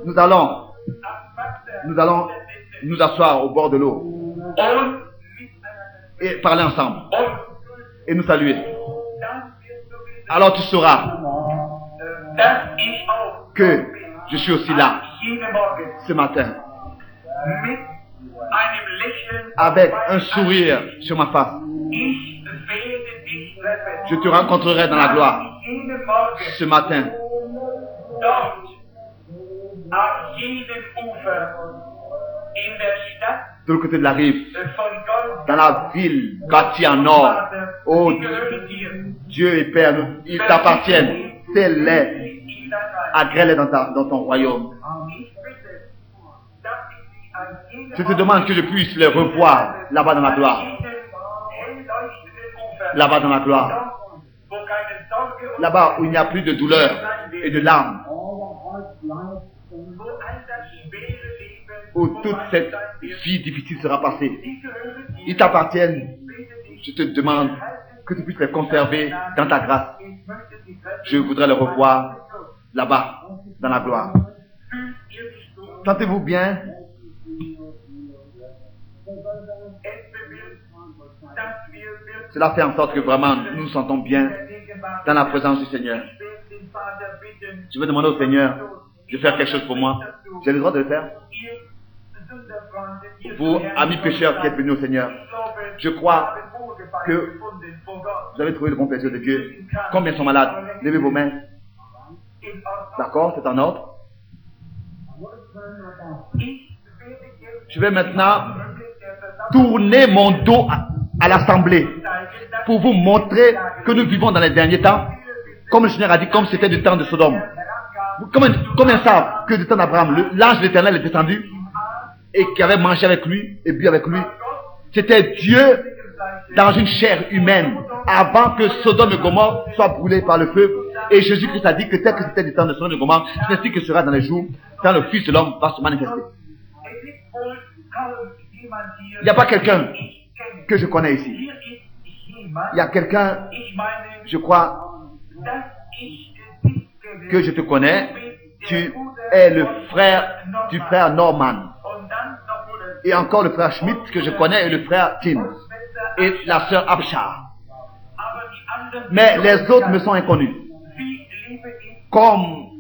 nous allons nous asseoir au bord de l'eau et parler ensemble et nous saluer. Alors tu sauras que je suis aussi là ce matin avec un sourire sur ma face. Je te rencontrerai dans la gloire ce matin. De l'autre côté de la rive, dans la ville bâtie en or, oh Dieu et Père, ils t'appartiennent, tel-les, agrée-les dans ton royaume. Je te demande que je puisse les revoir là-bas dans la gloire. Là-bas dans la gloire. Là-bas où il n'y a plus de douleur et de larmes. Où toute cette vie difficile sera passée. Ils t'appartiennent. Je te demande que tu puisses les conserver dans ta grâce. Je voudrais les revoir là-bas, dans la gloire. Sentez-vous bien? Cela fait en sorte que vraiment nous nous sentons bien dans la présence du Seigneur. Je vais demander au Seigneur de faire quelque chose pour moi. J'ai le droit de le faire. Vous, amis pécheurs qui êtes venus au Seigneur, je crois que vous avez trouvé le bon plaisir de Dieu. Combien sont malades? Levez vos mains. D'accord, c'est en ordre. Je vais maintenant tourner mon dos à l'assemblée pour vous montrer que nous vivons dans les derniers temps. Comme le Seigneur a dit, comme c'était du temps de Sodome. Combien savent que du temps d'Abraham, l'ange de l'Éternel est descendu et qui avait mangé avec lui et bu avec lui? C'était Dieu dans une chair humaine avant que Sodome et Gomorrhe soient brûlés par le feu. Et Jésus-Christ a dit que tel que c'était du temps de Sodome et Gomorrhe, c'est ainsi que ce sera dans les jours quand le Fils de l'homme va se manifester. Il n'y a pas quelqu'un que je connais ici. Il y a quelqu'un, je crois, que je te connais. Tu es le frère du frère Norman. Et encore le frère Schmidt que je connais et le frère Tim. Et la sœur Abshar. Mais les autres me sont inconnus. Comme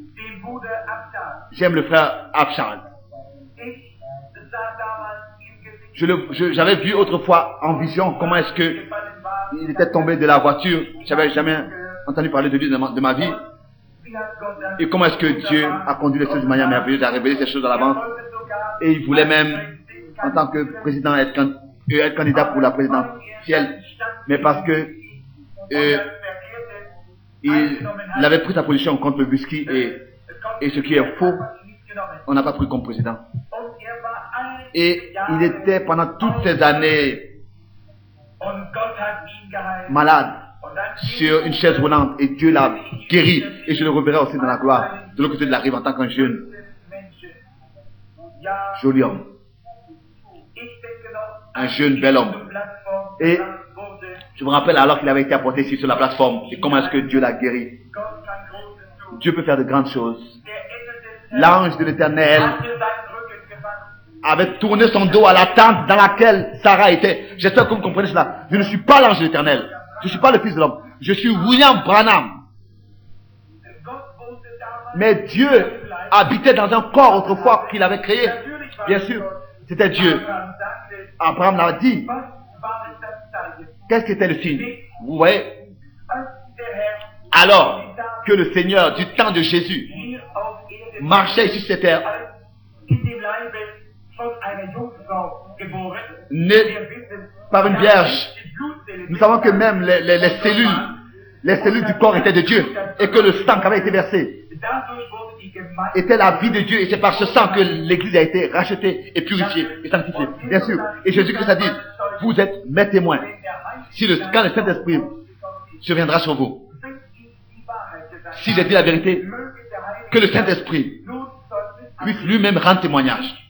j'aime le frère Abshar. J'avais vu autrefois en vision comment est-ce que il était tombé de la voiture. J'avais jamais entendu parler de lui de ma vie. Et comment est-ce que Dieu a conduit les choses de manière merveilleuse, a révélé ces choses à l'avance. Et il voulait même, en tant que président, être candidat pour la présidentielle. Mais parce que il avait pris sa position contre le Busky et ce qui est faux, on n'a pas pris comme président. Et il était pendant toutes ces années malade sur une chaise roulante et Dieu l'a guéri et je le reverrai aussi dans la gloire de l'autre côté de la rive en tant qu'un jeune joli homme, un jeune bel homme. Et je me rappelle alors qu'il avait été apporté ici sur la plateforme et comment est-ce que Dieu l'a guéri. Dieu peut faire de grandes choses. L'ange de l'Éternel avait tourné son dos à la tente dans laquelle Sarah était. J'espère que vous comprenez cela. Je ne suis pas l'ange de l'Éternel. Je ne suis pas le fils de l'homme. Je suis William Branham. Mais Dieu habitait dans un corps autrefois qu'il avait créé. Bien sûr, c'était Dieu. Abraham l'a dit. Qu'est-ce qui était le signe? Vous voyez? Alors que le Seigneur du temps de Jésus marchait ici sur cette terre, né par une vierge. Nous savons que même les cellules du corps étaient de Dieu et que le sang qui avait été versé était la vie de Dieu et c'est par ce sang que l'église a été rachetée et purifiée et sanctifiée. Bien sûr. Et Jésus-Christ a dit, vous êtes mes témoins. Quand le Saint-Esprit surviendra sur vous, si j'ai dit la vérité, que le Saint-Esprit puisse lui-même rendre témoignage.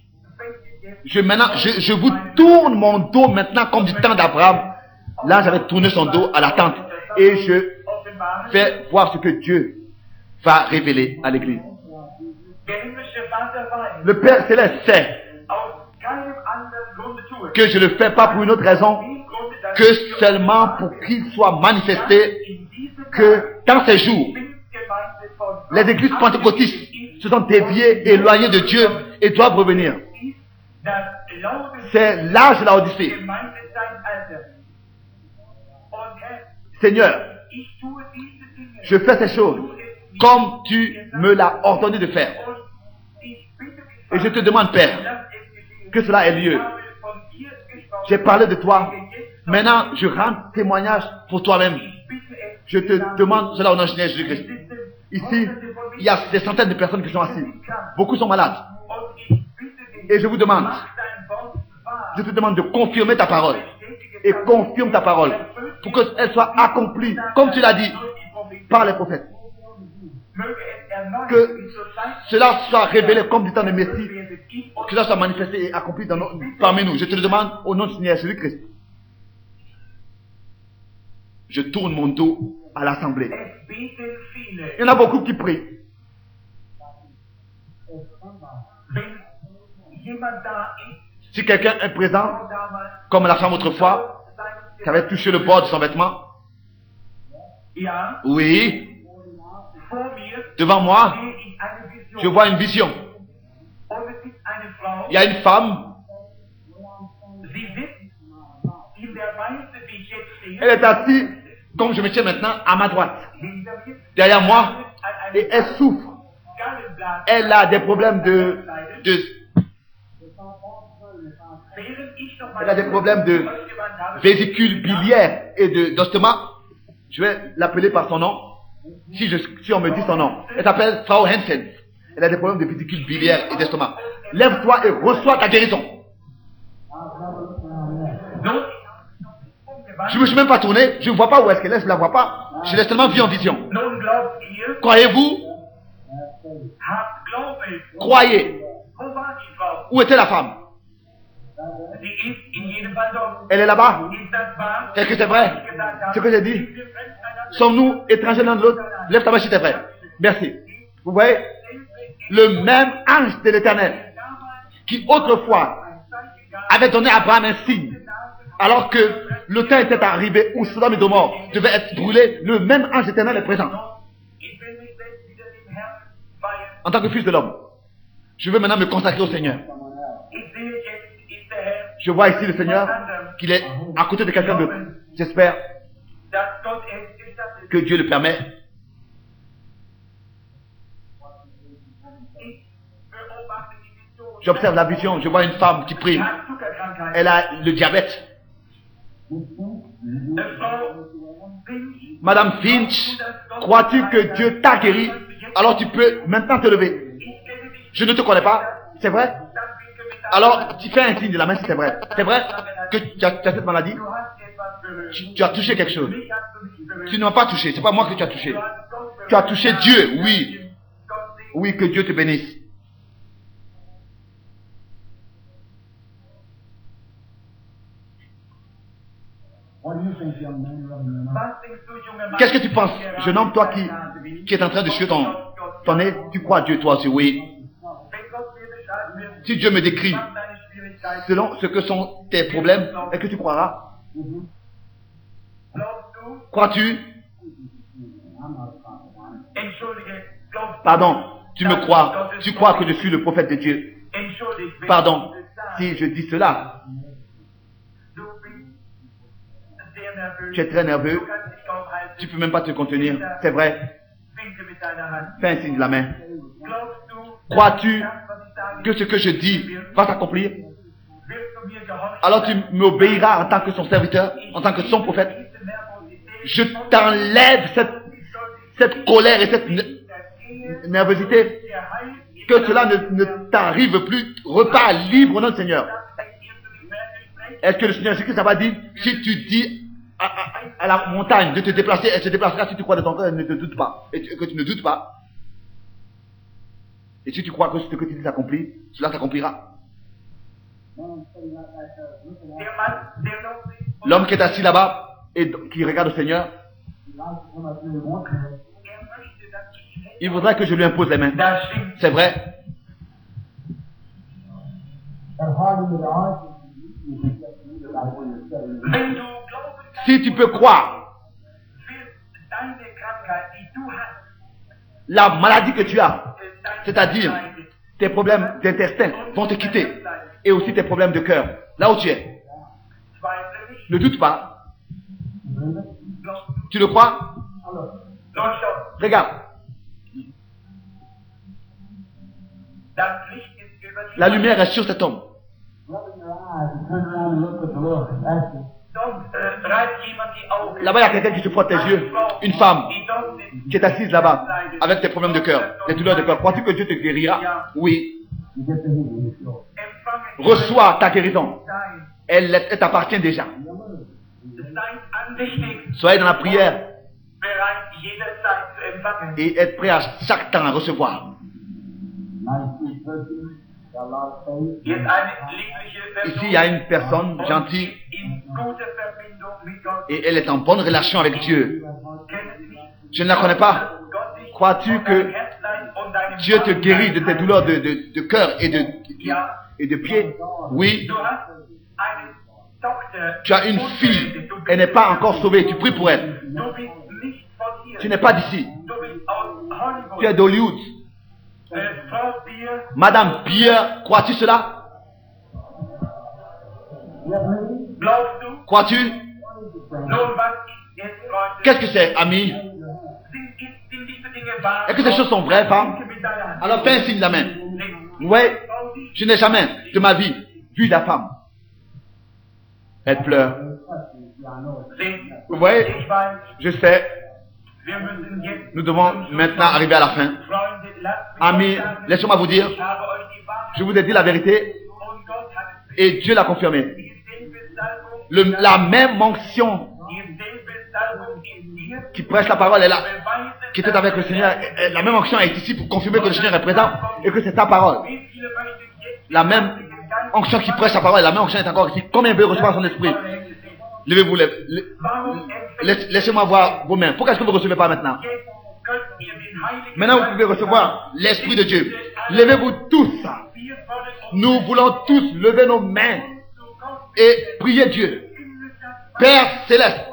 Je vous tourne mon dos maintenant comme du temps d'Abraham. Là, j'avais tourné son dos à la tente et je fais voir ce que Dieu va révéler à l'Église. Le Père Céleste sait que je ne le fais pas pour une autre raison que seulement pour qu'il soit manifesté que dans ces jours, les églises pentecôtistes se sont déviées, éloignées de Dieu et doivent revenir. C'est l'âge de la Odyssée. Seigneur, je fais ces choses comme tu me l'as ordonné de faire. Et je te demande, Père, que cela ait lieu. J'ai parlé de toi. Maintenant, je rends témoignage pour toi-même. Je te demande cela au nom de Jésus-Christ. Ici, il y a des centaines de personnes qui sont assises. Beaucoup sont malades. Et je te demande de confirmer ta parole. Et confirme ta parole pour qu'elle soit accomplie, comme tu l'as dit, par les prophètes. Que cela soit révélé comme du temps de Messie, que cela soit manifesté et accompli parmi nous. Je te le demande au nom du Seigneur Jésus-Christ. Je tourne mon dos à l'assemblée. Il y en a beaucoup qui prient. Si quelqu'un est présent, comme la femme autrefois, qui avait touché le bord de son vêtement, oui, devant moi, je vois une vision. Il y a une femme. Elle est assise, comme je me tiens maintenant, à ma droite, derrière moi, et elle souffre. Elle a des problèmes elle a des problèmes de vésicule biliaire et d'estomac. Je vais l'appeler par son nom. Si on me dit son nom. Elle s'appelle Frau Hansen. Elle a des problèmes de vésicule biliaire et d'estomac. Lève-toi et reçois ta guérison. Je ne me suis même pas tourné. Je ne vois pas où est-ce qu'elle est. Je ne la vois pas. Je l'ai seulement vue en vision. Croyez-vous? Croyez. Où était la femme? Elle est là-bas. Est-ce que c'est vrai? Ce que j'ai dit? Sommes-nous étrangers l'un de l'autre? Lève ta main si t'es vrai. Merci. Vous voyez? Le même ange de l'Éternel qui autrefois avait donné à Abraham un signe alors que le temps était arrivé où Sodome et Gomorrhe devait être brûlé, le même ange éternel est présent. En tant que fils de l'homme, je veux maintenant me consacrer au Seigneur. Je vois ici le Seigneur, qu'il est à côté de quelqu'un d'autre. J'espère que Dieu le permet. J'observe la vision, je vois une femme qui prie. Elle a le diabète. Madame Finch, crois-tu que Dieu t'a guéri? Alors tu peux maintenant te lever. Je ne te connais pas, c'est vrai? Alors tu fais un signe de la main si c'est vrai. C'est vrai que tu as cette maladie? Tu as touché quelque chose. Tu ne m'as pas touché, c'est pas moi que tu as touché. Tu as touché Dieu, oui. Oui, que Dieu te bénisse. Qu'est-ce que tu penses, jeune homme, toi qui es en train de suer ton nez? Tu crois à Dieu, toi aussi, oui. Si Dieu me décrit selon ce que sont tes problèmes, est-ce que tu croiras? Crois-tu? Pardon, tu me crois. Tu crois que je suis le prophète de Dieu. Pardon, si je dis cela. Tu es très nerveux. Tu ne peux même pas te contenir. C'est vrai. Fais un signe de la main. Crois-tu que ce que je dis va s'accomplir? Alors tu m'obéiras en tant que son serviteur, en tant que son prophète. Je t'enlève cette colère et cette nervosité. Que cela ne t'arrive plus. Repars libre au nom du Seigneur. Est-ce que le Seigneur Jésus-Christ n'a pas dit, si tu dis à la montagne de te déplacer, elle se déplacera si tu crois de ton cœur, elle ne te doute pas. Et que tu ne doutes pas. Et si tu crois que ce que tu dis s'accomplit, cela s'accomplira. L'homme qui est assis là-bas et qui regarde le Seigneur, il voudrait que je lui impose les mains. C'est vrai. Si tu peux croire, la maladie que tu as, c'est-à-dire tes problèmes d'intestin, vont te quitter. Et aussi tes problèmes de cœur, là où tu es. Ne doute pas. Tu le crois? Regarde. La lumière est sur cet homme. Là-bas, il y a quelqu'un qui se frotte les yeux. Une femme qui est assise là-bas avec des problèmes de cœur, des douleurs de cœur. Crois-tu que Dieu te guérira? Oui. Reçois ta guérison. Elle t'appartient déjà. Soyez dans la prière et être prêt à chaque temps à recevoir. Ici, il y a une personne gentille et elle est en bonne relation avec Dieu. Je ne la connais pas. Crois-tu que Dieu te guérit de tes douleurs de cœur et de pied? Oui. Tu as une fille, elle n'est pas encore sauvée, tu pries pour elle. Tu n'es pas d'ici. Tu es d'Hollywood. Madame Pierre, crois-tu cela? Crois-tu? Qu'est-ce que c'est, ami? Est-ce que ces choses sont vraies, femme? Alors fais un signe de la main. Oui, je n'ai jamais de ma vie vu la femme. Elle pleure. Oui, je sais. Nous devons maintenant arriver à la fin. Amis, laissez-moi vous dire, je vous ai dit la vérité et Dieu l'a confirmé. La même onction qui prêche la parole est là, qui était avec le Seigneur. La même onction est ici pour confirmer que le Seigneur est présent et que c'est sa parole. La même onction qui prêche la parole, la même onction est encore ici. Combien veut recevoir son esprit? Levez-vous, laissez-moi voir vos mains. Pourquoi est-ce que vous ne recevez pas maintenant? Maintenant, vous pouvez recevoir l'Esprit de Dieu. Levez-vous tous. Nous voulons tous lever nos mains et prier Dieu. Père Céleste,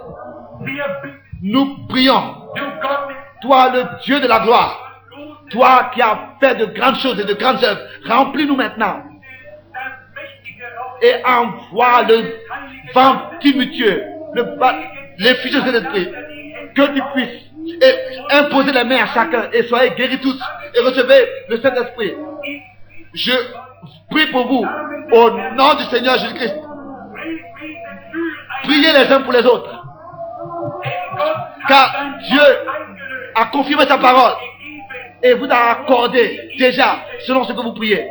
nous prions. Toi, le Dieu de la gloire, toi qui as fait de grandes choses et de grandes œuvres, remplis-nous maintenant et envoie le vent tumultueux, l'effusion de l'esprit, que tu puisses et imposer les mains à chacun et soyez guéris tous et recevez le Saint-Esprit. Je prie pour vous au nom du Seigneur Jésus-Christ. Priez les uns pour les autres, car Dieu a confirmé sa parole et vous a accordé déjà selon ce que vous priez.